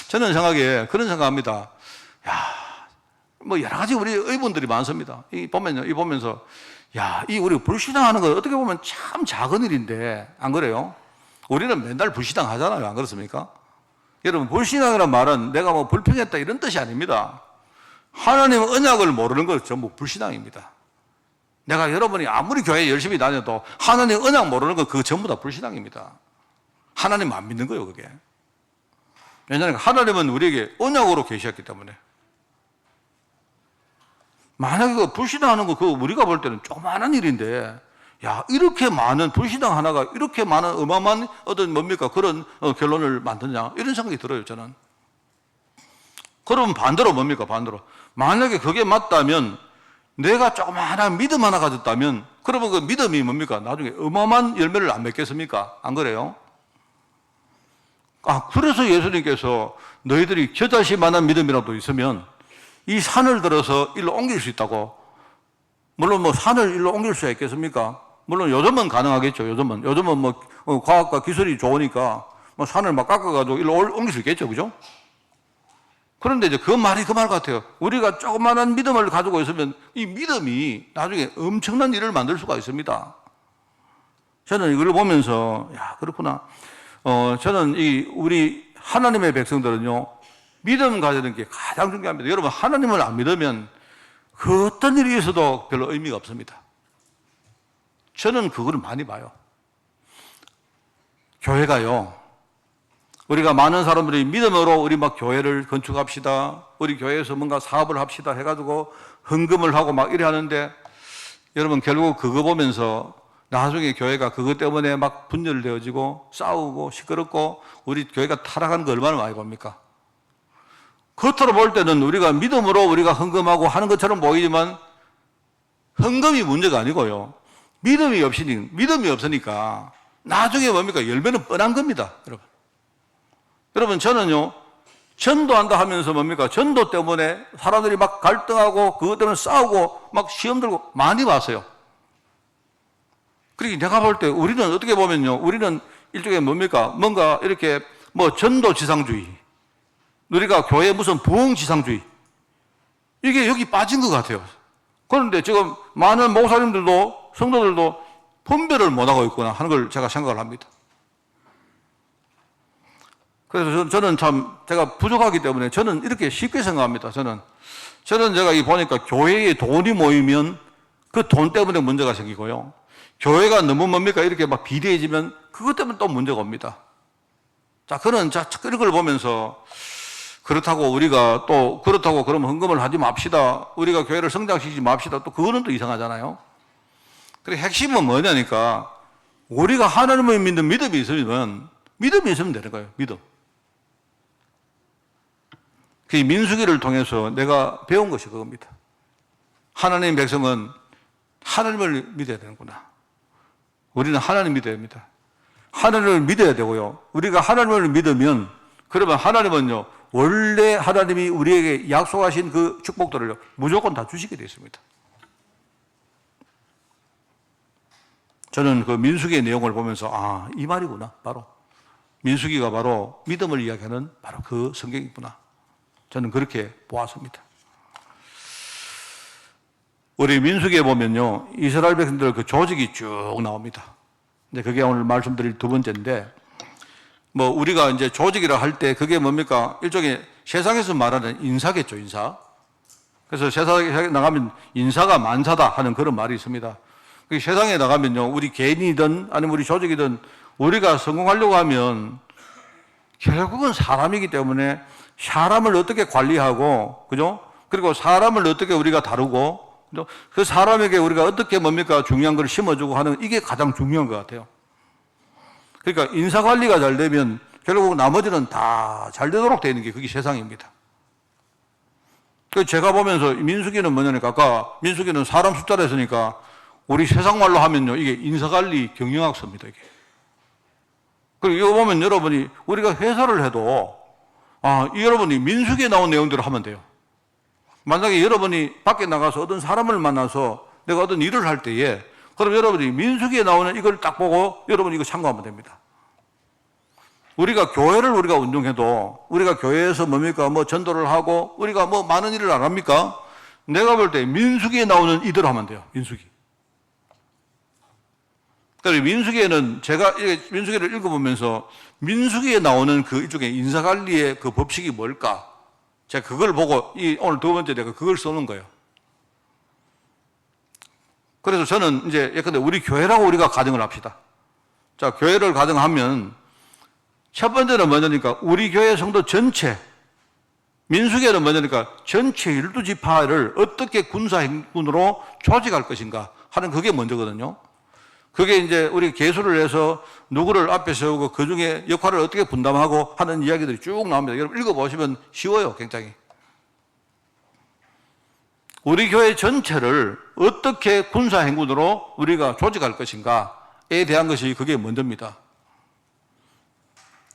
Speaker 1: 저는 그런 생각합니다. 뭐 여러 가지 우리 의문들이 많습니다. 이 보면서 이 우리 불신앙하는 거 어떻게 보면 참 작은 일인데 안 그래요? 우리는 맨날 불신앙 하잖아요. 안 그렇습니까? 여러분 불신앙이란 말은 내가 뭐 불평했다 이런 뜻이 아닙니다. 하나님 언약을 모르는 건 전부 불신앙입니다. 내가 여러분이 아무리 교회 열심히 다녀도 하나님 언약 모르는 건 그거 전부 다 불신앙입니다. 하나님 안 믿는 거예요, 그게. 왜냐하면 하나님은 우리에게 언약으로 계셨기 때문에. 만약에 그 불신앙하는 거 그거 우리가 볼 때는 조그마한 일인데 이렇게 많은 불신앙 하나가 이렇게 많은 어마어마한 어떤 뭡니까 그런 결론을 만드냐 이런 생각이 들어요, 저는. 그러면 반대로 뭡니까? 반대로 만약에 그게 맞다면 내가 조그마한 믿음 하나 가졌다면 그러면 그 믿음이 뭡니까? 나중에 어마어마한 열매를 안 맺겠습니까? 안 그래요? 그래서 예수님께서 너희들이 겨자씨만한 믿음이라도 있으면 이 산을 들어서 일로 옮길 수 있다고. 물론 뭐 산을 일로 옮길 수 있겠습니까? 물론 요즘은 가능하겠죠. 요즘은 뭐 과학과 기술이 좋으니까 뭐 산을 막 깎아가지고 일로 옮길 수 있겠죠, 그죠? 그런데 이제 그 말이 그 말 같아요. 우리가 조그마한 믿음을 가지고 있으면 이 믿음이 나중에 엄청난 일을 만들 수가 있습니다. 저는 이걸 보면서 그렇구나. 저는 우리 하나님의 백성들은요, 믿음 가지는 게 가장 중요합니다. 여러분, 하나님을 안 믿으면 그 어떤 일이 있어도 별로 의미가 없습니다. 저는 그거를 많이 봐요. 교회가요, 우리가 많은 사람들이 믿음으로 우리 막 교회를 건축합시다, 우리 교회에서 뭔가 사업을 합시다 해가지고 헌금을 하고 막 이래 하는데, 여러분, 결국 그거 보면서 나중에 교회가 그것 때문에 막 분열되어지고 싸우고 시끄럽고 우리 교회가 타락하는 거 얼마나 많이 봅니까? 겉으로 볼 때는 우리가 믿음으로 우리가 헌금하고 하는 것처럼 보이지만 헌금이 문제가 아니고요. 믿음이 없으니까 나중에 뭡니까? 열매는 뻔한 겁니다. 여러분 저는요, 전도한다 하면서 뭡니까? 전도 때문에 사람들이 막 갈등하고 그것 때문에 싸우고 막 시험 들고 많이 봤어요. 그러니까 내가 볼 때 우리는 어떻게 보면요, 우리는 일종의 뭡니까? 뭔가 이렇게 뭐 전도지상주의, 우리가 교회 무슨 부흥지상주의, 이게 여기 빠진 것 같아요. 그런데 지금 많은 목사님들도 성도들도 분별을 못하고 있구나 하는 걸 제가 생각을 합니다. 그래서 저는 참 제가 부족하기 때문에 저는 이렇게 쉽게 생각합니다. 저는 제가 이 보니까 교회에 돈이 모이면 그 돈 때문에 문제가 생기고요. 교회가 너무 뭡니까? 이렇게 막 비대해지면 그것 때문에 또 문제가 옵니다. 자, 그런 걸 보면서 그렇다고 그러면 헌금을 하지 맙시다. 우리가 교회를 성장시키지 맙시다. 또 그거는 또 이상하잖아요. 그래서 핵심은 뭐냐니까 우리가 하나님을 믿는 믿음이 있으면 되는 거예요. 믿음. 그 민수기를 통해서 내가 배운 것이 그겁니다. 하나님 백성은 하나님을 믿어야 되는구나. 우리는 하나님 믿어야 합니다. 하나님을 믿어야 되고요. 우리가 하나님을 믿으면 그러면 하나님은요, 원래 하나님이 우리에게 약속하신 그 축복들을 무조건 다 주시게 되어 있습니다. 저는 그 민수기의 내용을 보면서 이 말이구나. 바로 민수기가 바로 믿음을 이야기하는 바로 그 성경이구나. 저는 그렇게 보았습니다. 우리 민수기에 보면요, 이스라엘 백성들 그 조직이 쭉 나옵니다. 근데 그게 오늘 말씀드릴 두 번째인데, 뭐 우리가 이제 조직이라 할 때 그게 뭡니까? 일종의 세상에서 말하는 인사겠죠, 인사. 그래서 세상에 나가면 인사가 만사다 하는 그런 말이 있습니다. 세상에 나가면요, 우리 개인이든 아니면 우리 조직이든 우리가 성공하려고 하면 결국은 사람이기 때문에 사람을 어떻게 관리하고, 그죠? 그리고 사람을 어떻게 우리가 다루고, 그죠? 그 사람에게 우리가 어떻게 뭡니까? 중요한 걸 심어주고 하는 이게 가장 중요한 것 같아요. 그러니까 인사 관리가 잘 되면 결국 나머지는 다 잘 되도록 되는 게 그게 세상입니다. 그 제가 보면서 민수기는 뭐냐니까 아까 민수기는 사람 숫자로 했으니까 우리 세상 말로 하면요, 이게 인사 관리 경영학서입니다, 이게. 그리고 이거 보면 여러분이 우리가 회사를 해도 여러분이 민수기에 나온 내용대로 하면 돼요. 만약에 여러분이 밖에 나가서 어떤 사람을 만나서 내가 어떤 일을 할 때에 그럼 여러분이 민수기에 나오는 이걸 딱 보고 여러분이 이거 참고하면 됩니다. 우리가 교회를 우리가 운영해도 우리가 교회에서 뭡니까? 뭐 전도를 하고 우리가 뭐 많은 일을 안 합니까? 내가 볼 때 민수기에 나오는 이대로 하면 돼요. 민수기. 그러니까 민수기에는 제가 민수기를 읽어보면서 민수기에 나오는 그 일종의 인사관리의 그 법칙이 뭘까? 제가 그걸 보고 오늘 두 번째 내가 그걸 써놓은 거예요. 그래서 저는 이제 예컨대 우리 교회라고 우리가 가정을 합시다. 자, 교회를 가정하면 첫 번째는 뭐냐니까 우리 교회 성도 전체, 민수기에는 뭐냐니까 전체 12지파를 어떻게 군사행군으로 조직할 것인가 하는 그게 먼저거든요. 그게 이제 우리 계수를 해서 누구를 앞에 세우고 그 중에 역할을 어떻게 분담하고 하는 이야기들이 쭉 나옵니다. 여러분 읽어보시면 쉬워요, 굉장히. 우리 교회 전체를 어떻게 군사행군으로 우리가 조직할 것인가에 대한 것이 그게 먼저입니다.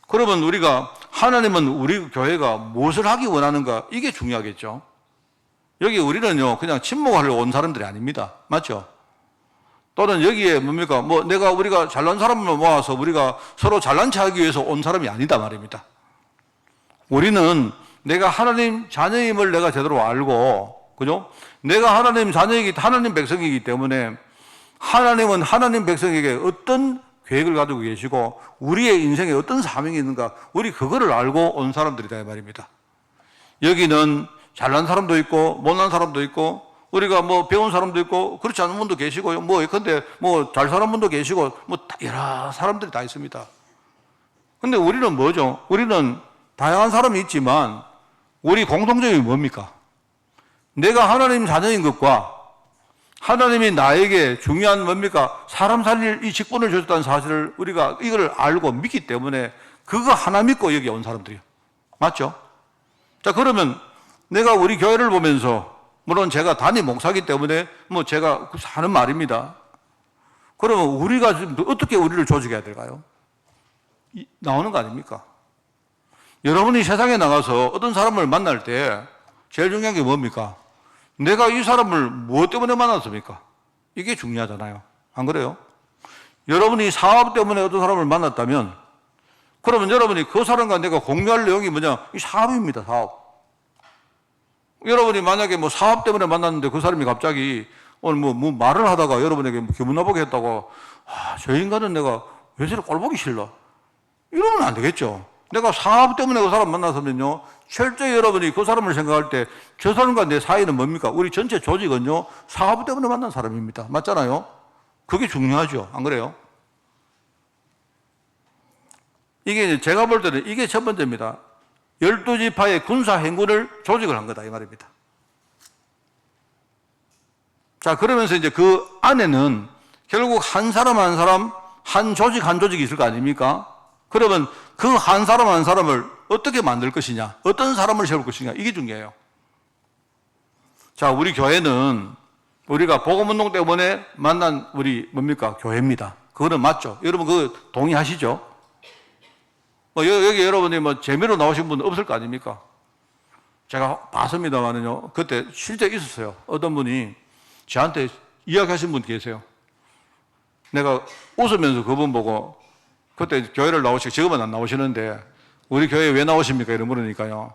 Speaker 1: 그러면 하나님은 우리 교회가 무엇을 하기 원하는가? 이게 중요하겠죠. 여기 우리는요, 그냥 침묵하려고 온 사람들이 아닙니다. 맞죠? 또는 여기에 뭡니까? 우리가 잘난 사람을 모아서 우리가 서로 잘난 체 하기 위해서 온 사람이 아니다 말입니다. 우리는 내가 하나님 자녀임을 내가 제대로 알고, 그죠? 내가 하나님 자녀이기, 하나님 백성이기 때문에 하나님은 하나님 백성에게 어떤 계획을 가지고 계시고 우리의 인생에 어떤 사명이 있는가, 우리 그거를 알고 온 사람들이다 이 말입니다. 여기는 잘난 사람도 있고 못난 사람도 있고 우리가 배운 사람도 있고 그렇지 않은 분도 계시고요. 근데 잘 사는 분도 계시고 여러 사람들이 다 있습니다. 근데 우리는 뭐죠? 우리는 다양한 사람이 있지만 우리 공통점이 뭡니까? 내가 하나님 자녀인 것과 하나님이 나에게 중요한 뭡니까? 사람 살릴 이 직분을 주셨다는 사실을 우리가 이걸 알고 믿기 때문에 그거 하나 믿고 여기 온 사람들이에요. 맞죠? 자, 그러면 내가 우리 교회를 보면서 물론 제가 단임 목사기 때문에 제가 하는 말입니다. 그러면 우리가 지금 어떻게 우리를 조직해야 될까요? 나오는 거 아닙니까? 여러분이 세상에 나가서 어떤 사람을 만날 때 제일 중요한 게 뭡니까? 내가 이 사람을 무엇 때문에 만났습니까? 이게 중요하잖아요. 안 그래요? 여러분이 사업 때문에 어떤 사람을 만났다면 그러면 여러분이 그 사람과 내가 공유할 내용이 뭐냐? 이 사업입니다, 사업. 여러분이 만약에 뭐 사업 때문에 만났는데 그 사람이 갑자기 오늘 뭐 말을 하다가 여러분에게 뭐 기분 나쁘게 했다고, 저 인간은 내가 왜 저래 꼴보기 싫나? 이러면 안 되겠죠. 내가 사업 때문에 그 사람 만나서면요, 철저히 여러분이 그 사람을 생각할 때 저 사람과 내 사이는 뭡니까? 우리 전체 조직은요, 사업 때문에 만난 사람입니다. 맞잖아요? 그게 중요하죠. 안 그래요? 이게 제가 볼 때는 이게 첫 번째입니다. 12지파의 군사 행군을 조직을 한 거다, 이 말입니다. 자, 그러면서 이제 그 안에는 결국 한 사람 한 사람, 한 조직 한 조직이 있을 거 아닙니까? 그러면 그 한 사람 한 사람을 어떻게 만들 것이냐, 어떤 사람을 세울 것이냐, 이게 중요해요. 자, 우리 교회는 우리가 복음운동 때문에 만난 우리 뭡니까? 교회입니다. 그거는 맞죠? 여러분 그 동의하시죠? 여기 여러분이 뭐 재미로 나오신 분 없을 거 아닙니까? 제가 봤습니다만은요, 그때 실제 있었어요. 어떤 분이 저한테 이야기하신 분 계세요. 내가 웃으면서 그분 보고, 그때 교회를 나오시고, 지금은 안 나오시는데, 우리 교회 왜 나오십니까? 이런 물으니까요.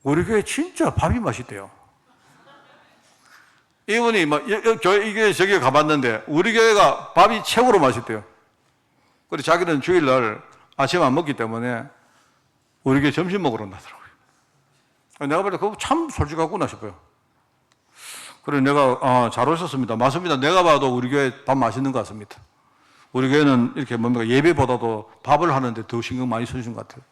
Speaker 1: 우리 교회 진짜 밥이 맛있대요. 이분이 이게 저기 가봤는데, 우리 교회가 밥이 최고로 맛있대요. 그리고 자기는 주일날 아침 안 먹기 때문에 우리 교회 점심 먹으러 온다더라고요. 내가 볼 때 그거 참 솔직하구나 싶어요. 그래서 내가, 잘 오셨습니다. 맞습니다. 내가 봐도 우리 교회 밥 맛있는 것 같습니다. 우리 교회는 이렇게 뭡니까? 예배보다도 밥을 하는데 더 신경 많이 써주신 것 같아요.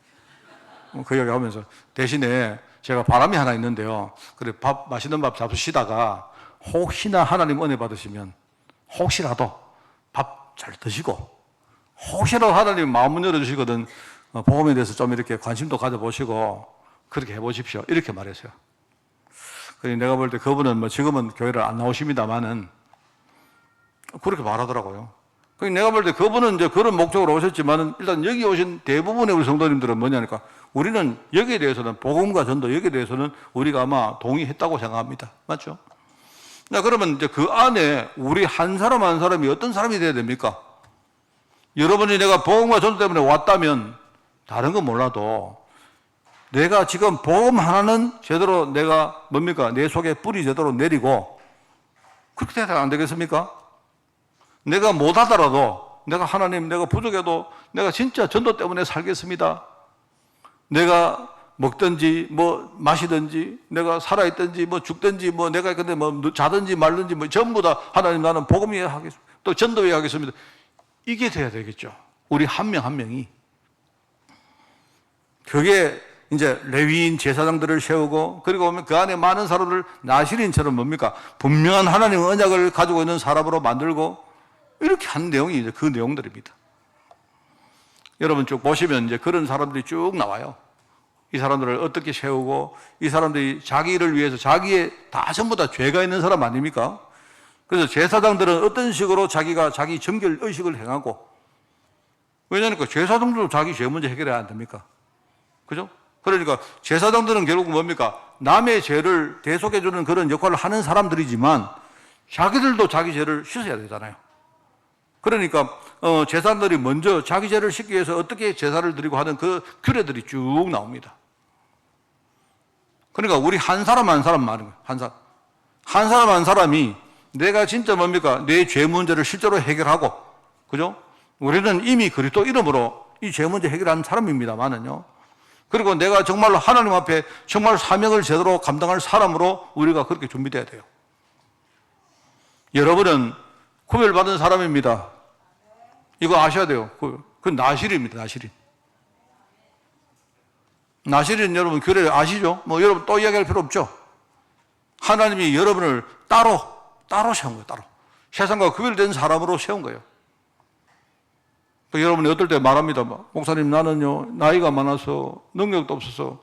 Speaker 1: 그 이야기 하면서 대신에 제가 바람이 하나 있는데요. 그래, 맛있는 밥 잡수시다가 혹시나 하나님 은혜 받으시면 혹시라도 밥 잘 드시고 혹시라도 하나님 마음을 열어주시거든 복음에 대해서 좀 이렇게 관심도 가져보시고 그렇게 해보십시오. 이렇게 말했어요. 그래서 내가 볼 때 그분은 뭐 지금은 교회를 안 나오십니다만은 그렇게 말하더라고요. 그래서 내가 볼 때 그분은 이제 그런 목적으로 오셨지만은 일단 여기 오신 대부분의 우리 성도님들은 뭐냐니까 우리는 여기에 대해서는 복음과 전도 여기에 대해서는 우리가 아마 동의했다고 생각합니다. 맞죠? 자, 그러면 이제 그 안에 우리 한 사람 한 사람이 어떤 사람이 돼야 됩니까? 여러분이 내가 복음과 전도 때문에 왔다면 다른 건 몰라도 내가 지금 복음 하나는 제대로 내가 뭡니까? 내 속에 뿌리 제대로 내리고 그렇게 돼야 안 되겠습니까? 내가 못하더라도 내가 하나님 내가 부족해도 내가 진짜 전도 때문에 살겠습니다. 내가 먹든지 뭐 마시든지 내가 살아있든지 뭐 죽든지 뭐 내가 근데 뭐 자든지 말든지 뭐 전부 다 하나님 나는 복음 위에 하겠습니다. 또 전도 위에 하겠습니다. 이게 돼야 되겠죠. 우리 한 명 한 명이. 그게 이제 레위인 제사장들을 세우고 그리고 오면 그 안에 많은 사람들 나시린처럼 뭡니까? 분명한 하나님의 언약을 가지고 있는 사람으로 만들고 이렇게 한 내용이 이제 그 내용들입니다. 여러분 쭉 보시면 이제 그런 사람들이 쭉 나와요. 이 사람들을 어떻게 세우고 이 사람들이 자기 일을 위해서 자기의 다 전부 다 죄가 있는 사람 아닙니까? 그래서 제사장들은 어떤 식으로 자기가 자기 정결 의식을 행하고 왜냐하면 제사장들도 자기 죄 문제 해결해야 안 됩니까? 그죠? 그러니까 제사장들은 결국 뭡니까? 남의 죄를 대속해주는 그런 역할을 하는 사람들이지만 자기들도 자기 죄를 씻어야 되잖아요. 그러니까 제사장들이 먼저 자기 죄를 씻기 위해서 어떻게 제사를 드리고 하는 그 규례들이 쭉 나옵니다. 그러니까 우리 한 사람 한 사람 말인 거예요. 한 사람 한 사람이 내가 진짜 뭡니까? 내 죄 문제를 실제로 해결하고, 그죠? 우리는 이미 그리스도 이름으로 이 죄 문제 해결한 사람입니다만은요. 그리고 내가 정말로 하나님 앞에 정말 사명을 제대로 감당할 사람으로 우리가 그렇게 준비돼야 돼요. 여러분은 구별받은 사람입니다. 이거 아셔야 돼요. 그 나실입니다, 나실인. 나실인 여러분 교례 아시죠? 뭐 여러분 또 이야기할 필요 없죠? 하나님이 여러분을 따로 세운 거예요, 따로. 세상과 구별된 사람으로 세운 거예요. 여러분이 어떨 때 말합니다. 목사님, 나는요, 나이가 많아서, 능력도 없어서,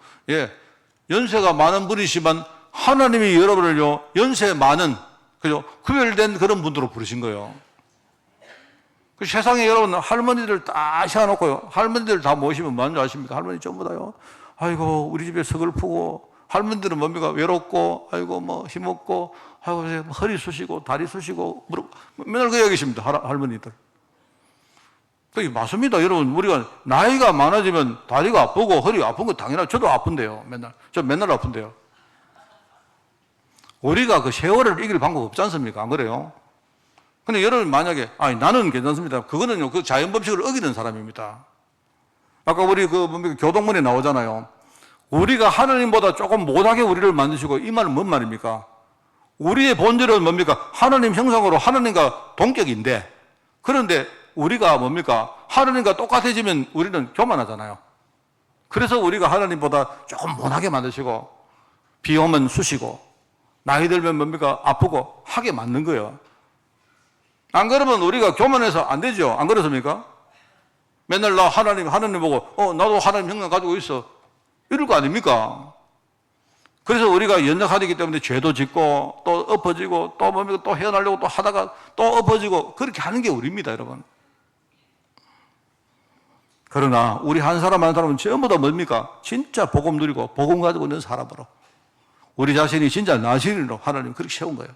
Speaker 1: 연세가 많은 분이시지만, 하나님이 여러분을요, 연세 많은, 그죠? 구별된 그런 분들로 부르신 거예요. 그 세상에 여러분, 할머니들 다 세워놓고요, 할머니들 다 모시면 뭐하는 줄 아십니까? 할머니 전부 다요, 아이고, 우리 집에 서글프고, 할머니들은 뭡니까? 외롭고, 아이고, 뭐, 힘없고, 아이고, 허리 쑤시고, 다리 쑤시고, 무릎, 맨날 그 얘기십니다, 할머니들. 그게 맞습니다. 여러분, 우리가 나이가 많아지면 다리가 아프고 허리가 아픈 거 당연하죠. 저도 아픈데요. 저 맨날 아픈데요. 우리가 그 세월을 이길 방법 없지 않습니까? 안 그래요? 근데 여러분 만약에, 나는 괜찮습니다. 그거는요, 그 자연 법칙을 어기는 사람입니다. 아까 우리 교동문에 나오잖아요. 우리가 하나님보다 조금 못하게 우리를 만드시고, 이 말은 뭔 말입니까? 우리의 본질은 뭡니까? 하나님 형상으로 하나님과 동격인데, 그런데 우리가 뭡니까? 하나님과 똑같아지면 우리는 교만하잖아요. 그래서 우리가 하나님보다 조금 못하게 만드시고, 비 오면 쑤시고, 나이 들면 뭡니까? 아프고, 하게 만든 거예요. 안 그러면 우리가 교만해서 안 되죠? 안 그렇습니까? 맨날 나 하나님 보고, 나도 하나님 형상 가지고 있어. 이럴 거 아닙니까? 그래서 우리가 연약하기 때문에 죄도 짓고, 또 엎어지고, 또 뭡니까? 또 헤어나려고 또 하다가 또 엎어지고, 그렇게 하는 게 우리입니다, 여러분. 그러나, 우리 한 사람 한 사람은 전부 다 뭡니까? 진짜 복음 누리고, 복음 가지고 있는 사람으로. 우리 자신이 진짜 나시린으로 하나님 그렇게 세운 거예요.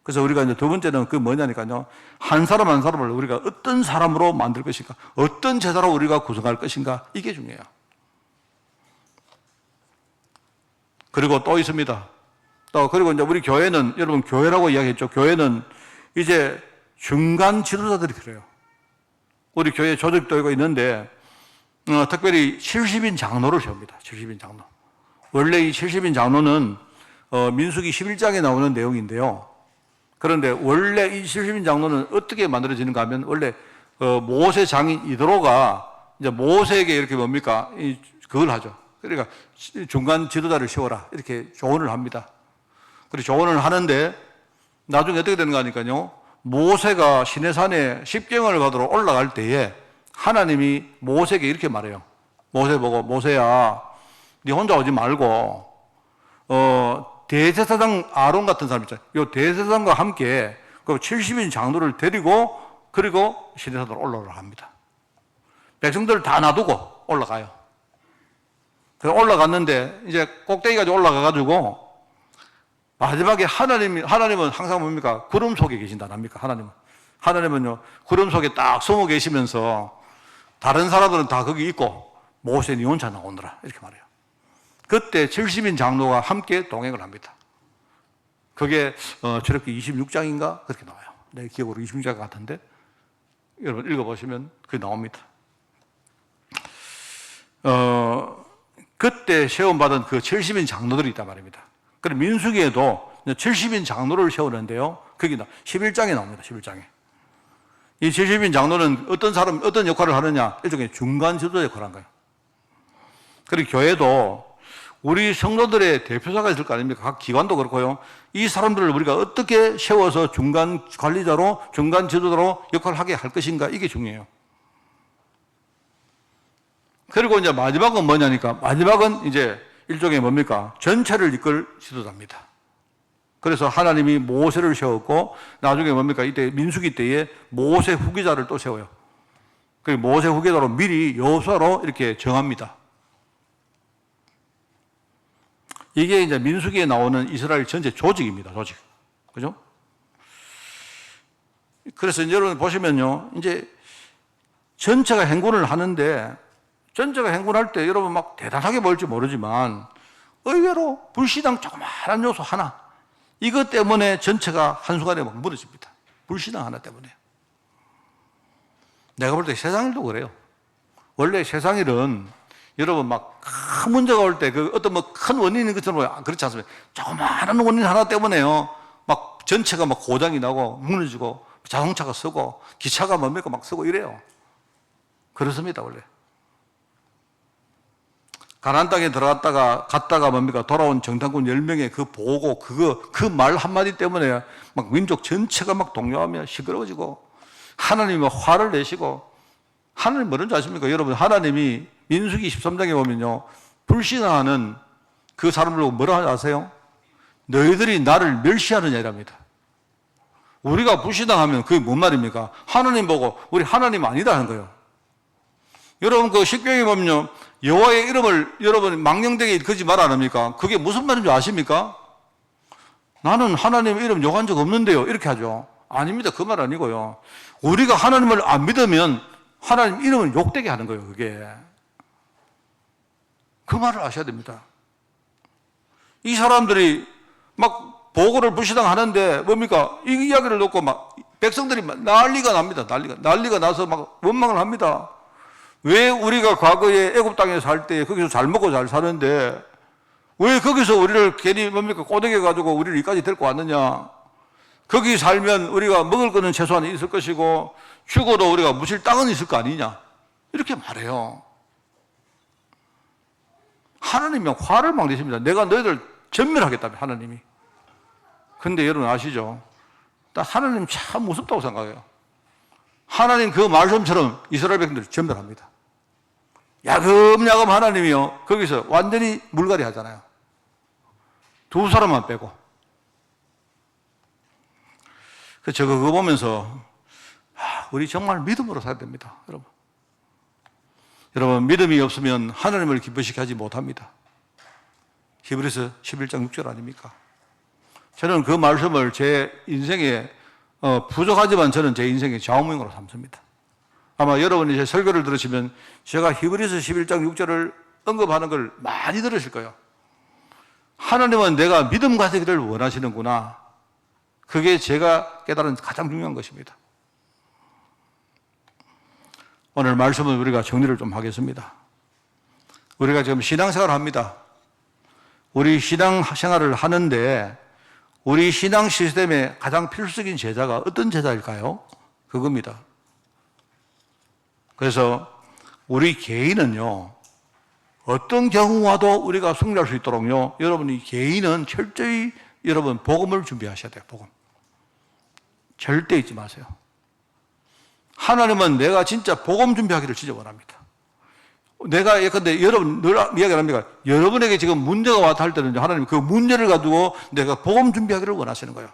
Speaker 1: 그래서 우리가 이제 두 번째는 그 뭐냐니까요. 한 사람 한 사람을 우리가 어떤 사람으로 만들 것인가, 어떤 제사로 우리가 구성할 것인가, 이게 중요해요. 그리고 또 있습니다. 그리고 이제 우리 교회는, 여러분 교회라고 이야기했죠. 교회는 이제 중간 지도자들이 필요해요. 우리 교회 조직도 있는데, 특별히 70인 장로를 세웁니다. 70인 장로. 원래 이 70인 장로는, 민수기 11장에 나오는 내용인데요. 그런데 원래 이 70인 장로는 어떻게 만들어지는가 하면, 원래, 모세 장인 이드로가 이제 모세에게 이렇게 뭡니까? 그걸 하죠. 그러니까 중간 지도자를 세워라. 이렇게 조언을 합니다. 그리고 조언을 하는데, 나중에 어떻게 되는가 하니까요. 모세가 시내산에 십경을 받으러 올라갈 때에 하나님이 모세에게 이렇게 말해요. 모세 보고, 모세야, 네 혼자 오지 말고, 대제사장 아론 같은 사람 있잖아요. 이 대제사장과 함께 그 70인 장로를 데리고, 그리고 시내산으로 올라오라 합니다. 백성들을 다 놔두고 올라가요. 그래서 올라갔는데, 이제 꼭대기까지 올라가가지고, 마지막에 하나님은 항상 뭡니까? 구름 속에 계신다, 납니까? 하나님은요, 구름 속에 딱 숨어 계시면서, 다른 사람들은 다 거기 있고, 모세 니 혼자 나오느라, 이렇게 말해요. 그때 70인 장로가 함께 동행을 합니다. 그게, 저렇게 26장인가? 그렇게 나와요. 내 기억으로 26장 같은데, 여러분 읽어보시면 그게 나옵니다. 그때 세움받은 그 70인 장로들이 있단 말입니다. 그럼 민수기에도 70인 장로를 세우는데요. 거기 11장에 나옵니다. 11장에. 이 70인 장로는 어떤 역할을 하느냐? 일종의 중간 지도 역할을 한 거예요. 그리고 교회도 우리 성도들의 대표자가 있을 거 아닙니까? 각 기관도 그렇고요. 이 사람들을 우리가 어떻게 세워서 중간 관리자로, 중간 지도자로 역할을 하게 할 것인가? 이게 중요해요. 그리고 이제 마지막은 뭐냐니까? 마지막은 이제 일종의 뭡니까? 전체를 이끌 지도자입니다. 그래서 하나님이 모세를 세웠고, 나중에 뭡니까? 이때 민수기 때에 모세 후계자를 또 세워요. 그 모세 후계자로 미리 여호수아로 이렇게 정합니다. 이게 이제 민수기에 나오는 이스라엘 전체 조직입니다. 조직. 그죠? 그래서 이제 여러분 보시면요. 이제 전체가 행군을 하는데, 전체가 행군할 때 여러분 막 대단하게 보일지 모르지만 의외로 불신앙 조그마한 요소 하나, 이것 때문에 전체가 한순간에 막 무너집니다. 불신앙 하나 때문에. 내가 볼 때 세상 일도 그래요. 원래 세상 일은 여러분 막 큰 문제가 올 때 그 어떤 뭐 큰 원인인 것처럼 그렇지 않습니까? 조그마한 원인 하나 때문에요. 막 전체가 막 고장이 나고 무너지고 자동차가 쓰고 기차가 뭡니까 막 쓰고 이래요. 그렇습니다, 원래. 가나안 땅에 갔다가 뭡니까? 돌아온 정탐꾼 10명의 그 보고, 그 말 한마디 때문에 막 민족 전체가 막 동요하며 시끄러워지고, 하나님이 화를 내시고, 하나님 뭐라는 줄 아십니까? 여러분, 하나님이 민수기 13장에 보면요, 불신하는 그 사람을 보고 뭐라 하지 아세요? 너희들이 나를 멸시하느냐 이랍니다. 우리가 불신앙하면 그게 뭔 말입니까? 하나님 보고 우리 하나님 아니다 하는 거예요. 여러분 그 십경에 보면요, 여호와의 이름을 여러분 망령되게 거지 말 안 합니까? 그게 무슨 말인 줄 아십니까? 나는 하나님의 이름 욕한 적 없는데요. 이렇게 하죠. 아닙니다. 그 말 아니고요. 우리가 하나님을 안 믿으면 하나님 이름을 욕되게 하는 거예요, 그게. 그 말을 아셔야 됩니다. 이 사람들이 막 보고를 불신앙하는데 뭡니까? 이 이야기를 놓고 막 백성들이 막 난리가 납니다. 난리가 나서 막 원망을 합니다. 왜 우리가 과거에 애굽 땅에 살 때 거기서 잘 먹고 잘 사는데 왜 거기서 우리를 괜히 뭡니까? 꼬드겨 가지고 우리를 여기까지 데리고 왔느냐? 거기 살면 우리가 먹을 거는 최소한 있을 것이고 죽어도 우리가 묻힐 땅은 있을 거 아니냐? 이렇게 말해요. 하나님이 화를 막 내십니다. 내가 너희들 전멸하겠다며, 하나님이. 근데 여러분 아시죠? 나 하나님 참 무섭다고 생각해요. 하나님 그 말씀처럼 이스라엘 백성들을 전멸합니다. 야금야금 하나님이요, 거기서 완전히 물갈이 하잖아요. 두 사람만 빼고. 그래서 그거 보면서 우리 정말 믿음으로 살아야 됩니다, 여러분. 여러분, 믿음이 없으면 하나님을 기쁘시게 하지 못합니다. 히브리서 11장 6절 아닙니까? 저는 그 말씀을 제 인생에 부족하지만 저는 제 인생의 좌우명으로 삼습니다. 아마 여러분이 제 설교를 들으시면 제가 히브리서 11장 6절을 언급하는 걸 많이 들으실 거예요. 하나님은 내가 믿음 가지기를 원하시는구나. 그게 제가 깨달은 가장 중요한 것입니다. 오늘 말씀은 우리가 정리를 좀 하겠습니다. 우리가 지금 신앙생활을 합니다. 우리 신앙생활을 하는데 우리 신앙 시스템의 가장 필수적인 제자가 어떤 제자일까요? 그겁니다. 그래서 우리 개인은요, 어떤 경우와도 우리가 승리할 수 있도록요, 여러분이 개인은 철저히 여러분 복음을 준비하셔야 돼요. 복음. 절대 잊지 마세요. 하나님은 내가 진짜 복음 준비하기를 진짜 원합니다. 내가 예컨대 여러분 늘 이야기를 합니다. 여러분에게 지금 문제가 왔다 할 때는 하나님 그 문제를 가지고 내가 복음 준비하기를 원하시는 거예요.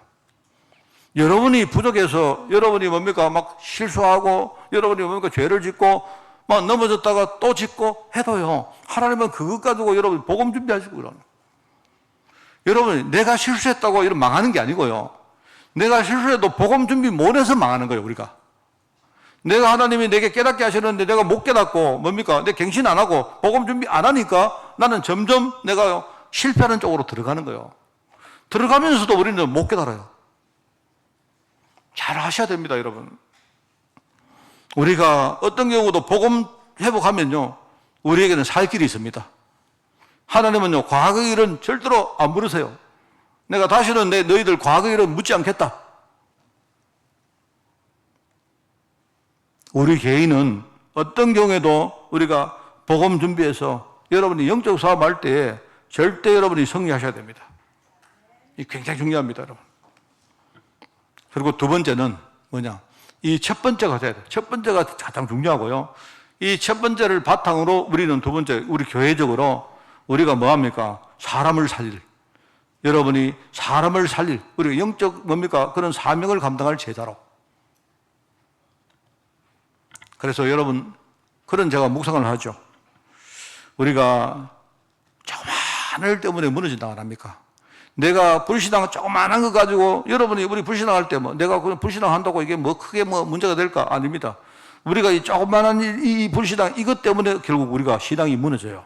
Speaker 1: 여러분이 부족해서 여러분이 뭡니까 막 실수하고 여러분이 뭡니까 죄를 짓고 막 넘어졌다가 또 짓고 해도요, 하나님은 그것 가지고 여러분 복음 준비하시고 그러는. 여러분 내가 실수했다고 이런 망하는 게 아니고요, 내가 실수해도 복음 준비 못해서 망하는 거예요. 우리가 내가 하나님이 내게 깨닫게 하시는데 내가 못 깨닫고 뭡니까 내 갱신 안 하고 복음 준비 안 하니까 나는 점점 내가 실패하는 쪽으로 들어가는 거예요. 들어가면서도 우리는 못 깨달아요. 잘 하셔야 됩니다, 여러분. 우리가 어떤 경우도 복음 회복하면요, 우리에게는 살 길이 있습니다. 하나님은요, 과거의 일은 절대로 안 물으세요. 내가 다시는 너희들 과거의 일은 묻지 않겠다. 우리 개인은 어떤 경우에도 우리가 복음 준비해서 여러분이 영적 사업할 때에 절대 여러분이 승리하셔야 됩니다. 이 굉장히 중요합니다, 여러분. 그리고 두 번째는 뭐냐? 이 첫 번째가 돼야 돼요. 첫 번째가 가장 중요하고요. 이 첫 번째를 바탕으로 우리는 두 번째, 우리 교회적으로 우리가 뭐 합니까? 사람을 살릴. 여러분이 사람을 살릴, 우리가 영적 뭡니까? 그런 사명을 감당할 제자로. 그래서 여러분, 그런 제가 묵상을 하죠. 우리가 조그마한 일 때문에 무너진다 안 합니까? 내가 불신앙 조그마한 거 가지고 여러분이 우리 불신앙할 때 뭐 내가 그냥 불신앙한다고 이게 뭐 크게 뭐 문제가 될까? 아닙니다. 우리가 이 조그마한 이 불신앙 이것 때문에 결국 우리가 신앙이 무너져요.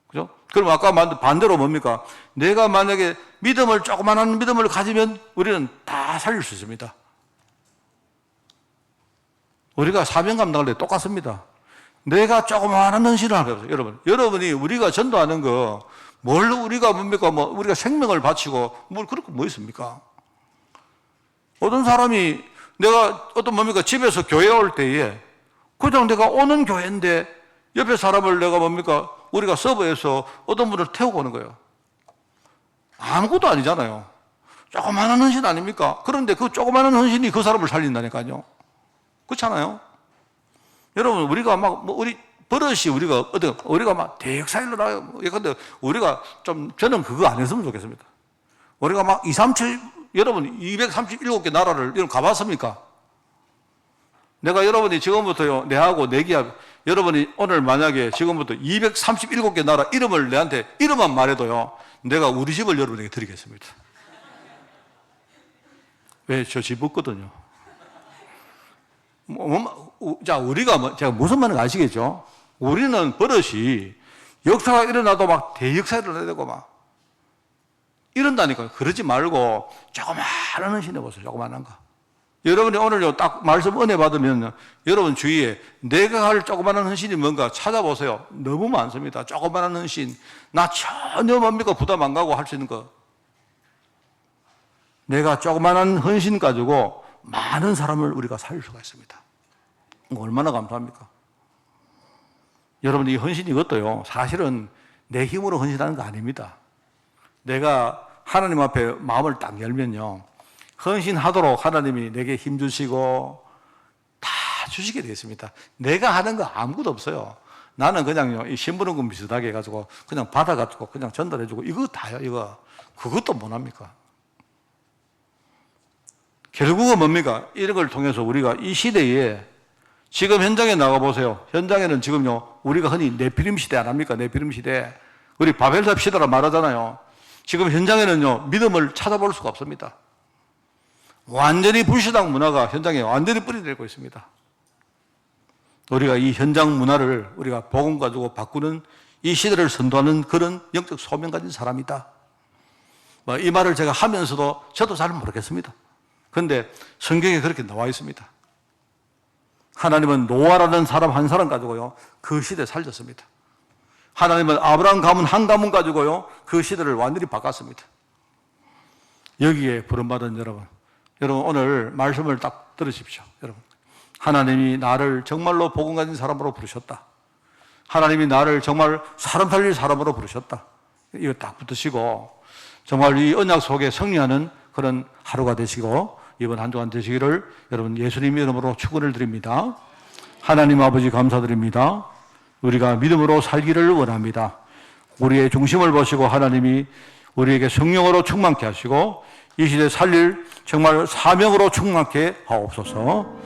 Speaker 1: 그죠? 그럼 아까 반대로 뭡니까? 내가 만약에 믿음을 조그마한 믿음을 가지면 우리는 다 살릴 수 있습니다. 우리가 사명 감당할 때 똑같습니다. 내가 조그마한 헌신을 하는 거예요, 여러분. 여러분이 우리가 전도하는 거, 뭘 우리가 뭡니까? 뭐, 우리가 생명을 바치고, 뭘 그렇게 뭐 있습니까? 어떤 사람이 내가 어떤 뭡니까? 집에서 교회 올 때에 그냥 내가 오는 교회인데 옆에 사람을 내가 뭡니까? 우리가 서버에서 어떤 분을 태우고 오는 거예요. 아무것도 아니잖아요. 조그마한 헌신 아닙니까? 그런데 그 조그마한 헌신이 그 사람을 살린다니까요. 그렇잖아요. 여러분 우리가 막 뭐 우리 버릇이 우리가 막 대역사일로 나요. 근데 우리가 좀 저는 그거 안 했으면 좋겠습니다. 우리가 막 237 여러분 237개 나라를 여러분 가봤습니까? 내가 여러분이 지금부터요 내하고 내기합 여러분이 오늘 만약에 지금부터 237개 나라 이름을 내한테 이름만 말해도요 내가 우리 집을 여러분에게 드리겠습니다. 왜? 저 집 없거든요. 자, 우리가 제가 무슨 말인지 아시겠죠? 우리는 버릇이 역사가 일어나도 막 대역사가 일어나야 되고 막 이런다니까요. 그러지 말고 조그마한 헌신 해보세요. 조그마한 거. 여러분이 오늘 딱 말씀 은혜 받으면 여러분 주위에 내가 할 조그마한 헌신이 뭔가 찾아보세요. 너무 많습니다. 조그마한 헌신. 나 전혀 뭡니까 부담 안 가고 할 수 있는 거. 내가 조그마한 헌신 가지고 많은 사람을 우리가 살릴 수가 있습니다. 얼마나 감사합니까? 여러분 이 헌신이 이것도요. 사실은 내 힘으로 헌신하는 거 아닙니다. 내가 하나님 앞에 마음을 딱 열면요. 헌신하도록 하나님이 내게 힘 주시고 다 주시게 되어 있습니다. 내가 하는 거 아무것도 없어요. 나는 그냥요, 이 신부름금 비슷하게 해가지고 그냥 받아가지고 그냥 전달해주고 이거 다요, 이거. 그것도 못 합니까? 결국은 뭡니까? 이런 걸 통해서 우리가 이 시대에 지금 현장에 나가보세요. 현장에는 지금요, 우리가 흔히 네피림 시대 안 합니까? 네피림 시대. 우리 바벨탑 시대라 말하잖아요. 지금 현장에는요, 믿음을 찾아볼 수가 없습니다. 완전히 불신앙 문화가 현장에 완전히 뿌리내리고 있습니다. 우리가 이 현장 문화를 우리가 복음 가지고 바꾸는 이 시대를 선도하는 그런 영적 소명 가진 사람이다. 이 말을 제가 하면서도 저도 잘 모르겠습니다. 그런데 성경에 그렇게 나와 있습니다. 하나님은 노아라는 사람 한 사람 가지고요, 그 시대에 살렸습니다. 하나님은 아브라함 가문 한 가문 가지고요, 그 시대를 완전히 바꿨습니다. 여기에 부름받은 여러분 오늘 말씀을 딱 들으십시오. 여러분, 하나님이 나를 정말로 복음 가진 사람으로 부르셨다. 하나님이 나를 정말 사람 살릴 사람으로 부르셨다. 이거 딱 붙으시고 정말 이 언약 속에 승리하는 그런 하루가 되시고 이번 한 주간 되시기를 여러분 예수님 이름으로 축원을 드립니다. 하나님 아버지 감사드립니다. 우리가 믿음으로 살기를 원합니다. 우리의 중심을 보시고 하나님이 우리에게 성령으로 충만케 하시고 이 시대에 살릴 정말 사명으로 충만케 하옵소서.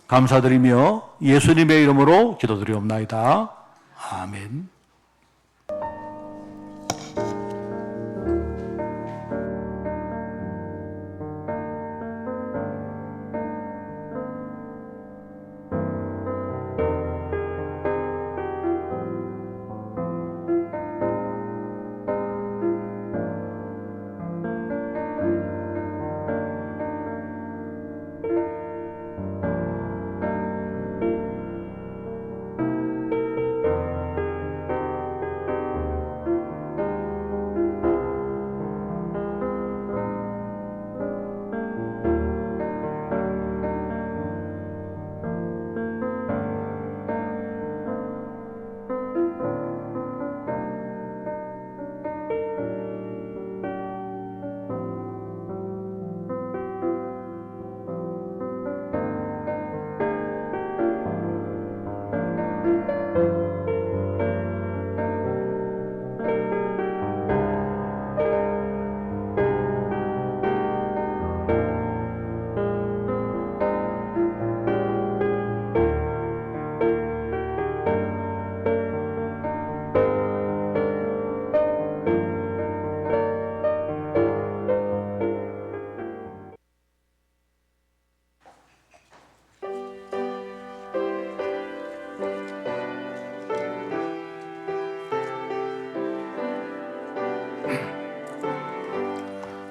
Speaker 1: 감사드리며 예수님의 이름으로 기도드리옵나이다. 아멘.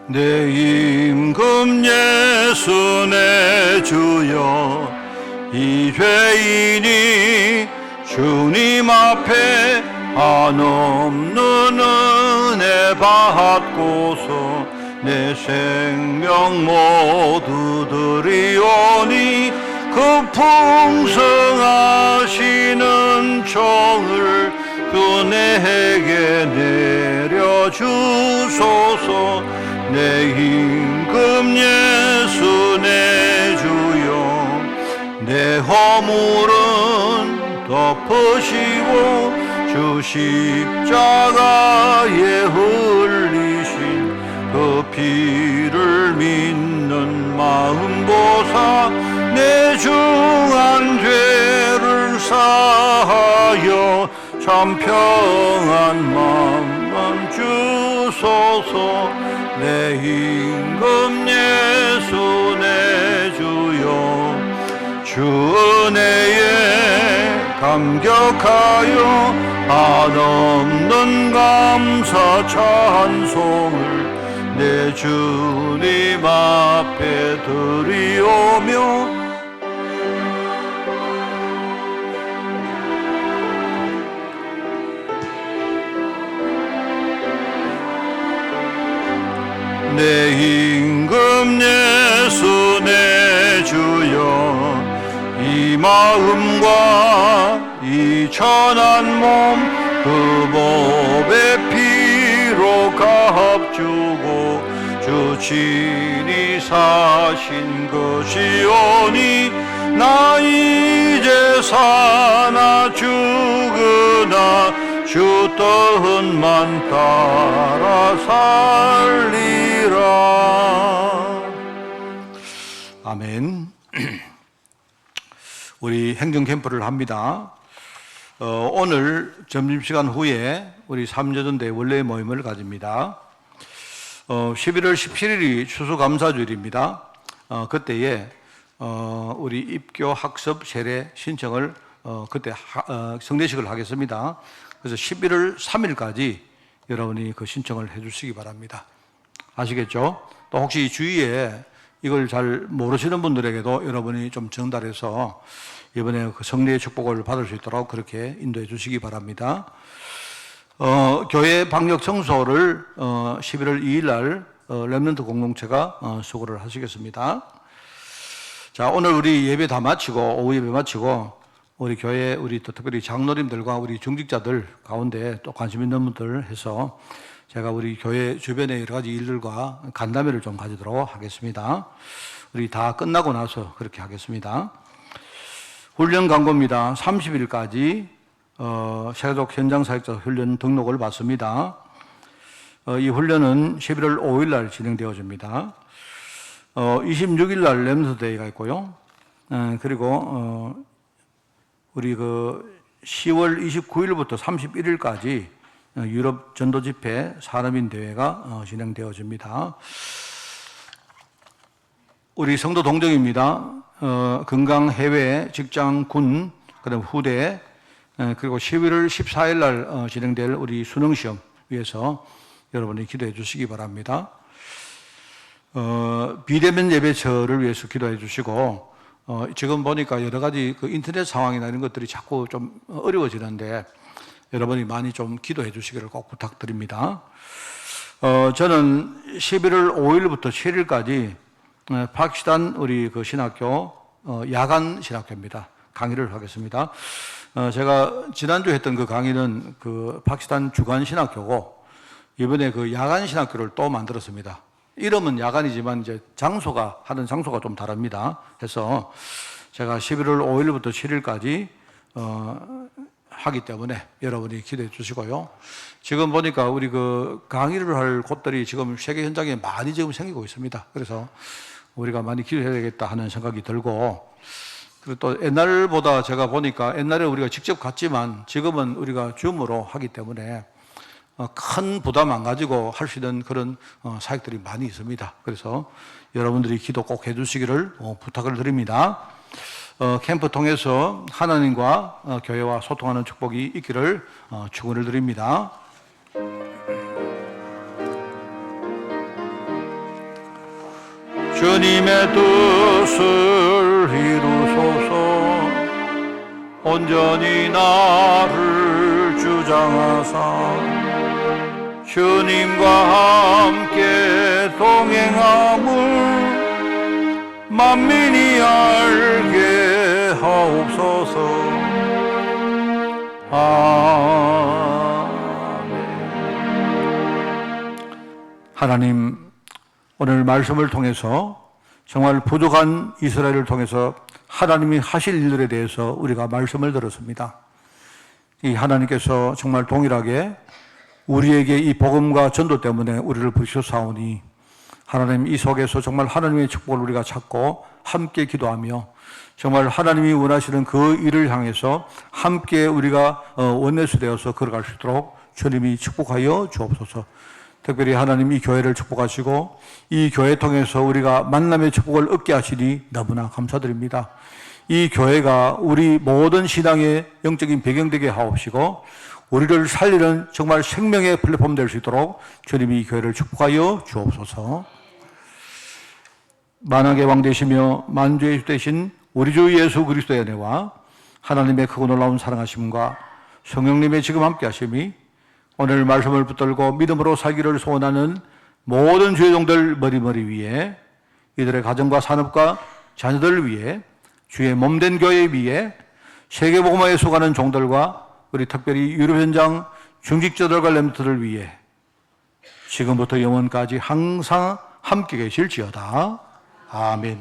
Speaker 1: 내 임금 예수 내 주여 이 죄인이 주님 앞에 한없는 은혜 받고서 내 생명 모두 드리오니 그 풍성하시는 종을 주 내게 내려주소서. 내 임금 예수 내 주여 내 허물은 덮으시고 주 십자가에 흘리신 그 피를 믿는 마음 보사 내 중한 죄를 사하여 참 평안 마음만 주소서. 주소서. 내 임금 예수 내 주여, 주 은혜에 감격하여 한없는 감사 찬송을 내 주님 앞에 드리오며 내 임금 예수 내 주여, 이 마음과 이 천한 몸 그 몸의 피로 값주고 주 친히 사신 것이오니, 나 이제 사나 죽으나 주 뜻만 따라 살리라. 아멘. 우리 행정 캠프를 합니다. 오늘 점심시간 후에 우리 3여전대 원래 모임을 가집니다. 11월 17일이 추수감사주일입니다. 그때에 우리 입교 학습 세례 신청을 그때 성대식을 하겠습니다. 그래서 11월 3일까지 여러분이 그 신청을 해주시기 바랍니다. 아시겠죠? 또 혹시 주위에 이걸 잘 모르시는 분들에게도 여러분이 좀 전달해서 이번에 그 성례의 축복을 받을 수 있도록 그렇게 인도해 주시기 바랍니다. 교회 방역 청소를 11월 2일 날 렘넌트 공동체가 수고를 하시겠습니다. 자, 오늘 우리 예배 다 마치고, 오후 예배 마치고, 우리 교회, 우리 또 특별히 장로님들과 우리 중직자들 가운데 또 관심 있는 분들 해서 제가 우리 교회 주변의 여러 가지 일들과 간담회를 좀 가지도록 하겠습니다. 우리 다 끝나고 나서 그렇게 하겠습니다. 훈련 광고입니다. 30일까지 세속 현장사역자 훈련 등록을 받습니다. 이 훈련은 11월 5일 날 진행되어집니다. 26일 날 렘스데이가 있고요. 그리고 우리 그 10월 29일부터 31일까지 유럽 전도 집회 산업인 대회가 진행되어집니다. 우리 성도 동정입니다. 건강 해외 직장 군 그다음 후대 그리고 11월 14일 날 진행될 우리 수능 시험 위해서 여러분이 기도해 주시기 바랍니다. 비대면 예배처를 위해서 기도해 주시고, 지금 보니까 여러 가지 그 인터넷 상황이나 이런 것들이 자꾸 좀 어려워지는데 여러분이 많이 좀 기도해 주시기를 꼭 부탁드립니다. 저는 11월 5일부터 7일까지 박시단 우리 그 신학교 야간 신학교입니다. 강의를 하겠습니다. 제가 지난주 했던 그 강의는 그 박시단 주간 신학교고 이번에 그 야간 신학교를 또 만들었습니다. 이름은 야간이지만 이제 장소가 하는 장소가 좀 다릅니다. 그래서 제가 11월 5일부터 7일까지 하기 때문에 여러분이 기대해 주시고요. 지금 보니까 우리 그 강의를 할 곳들이 지금 세계 현장에 많이 지금 생기고 있습니다. 그래서 우리가 많이 기도해야 되겠다 하는 생각이 들고, 그리고 또 옛날보다 제가 보니까 옛날에 우리가 직접 갔지만 지금은 우리가 줌으로 하기 때문에 큰 부담 안 가지고 할 수 있는 그런 사역들이 많이 있습니다. 그래서 여러분들이 기도 꼭 해주시기를 부탁을 드립니다. 캠프 통해서 하나님과 교회와 소통하는 축복이 있기를 축원을 드립니다. 주님의 뜻을 이루소서. 온전히 나를 주장하사 주님과 함께 동행함을 만민이 알게 하옵소서. 아멘. 하나님, 오늘 말씀을 통해서 정말 부족한 이스라엘을 통해서 하나님이 하실 일들에 대해서 우리가 말씀을 들었습니다. 이 하나님께서 정말 동일하게 우리에게 이 복음과 전도 때문에 우리를 부르셨사오니 하나님 이 속에서 정말 하나님의 축복을 우리가 찾고 함께 기도하며 정말 하나님이 원하시는 그 일을 향해서 함께 우리가 원내수 되어서 걸어갈 수 있도록 주님이 축복하여 주옵소서. 특별히 하나님 이 교회를 축복하시고 이 교회 통해서 우리가 만남의 축복을 얻게 하시니 너무나 감사드립니다. 이 교회가 우리 모든 신앙의 영적인 배경 되게 하옵시고 우리를 살리는 정말 생명의 플랫폼 될 수 있도록 주님이 이 교회를 축복하여 주옵소서. 만왕의 왕 되시며 만주의 주 되신 우리 주 예수 그리스도의 은혜와 하나님의 크고 놀라운 사랑하심과 성령님의 지금 함께 하심이 오늘 말씀을 붙들고 믿음으로 살기를 소원하는 모든 주의 종들 머리머리 위에 이들의 가정과 산업과 자녀들 위해 주의 몸된 교회 위에 세계복음화에 속하는 종들과 우리 특별히 유럽 현장 중직자들과 렘트를 위해 지금부터 영원까지 항상 함께 계실지어다. 아멘.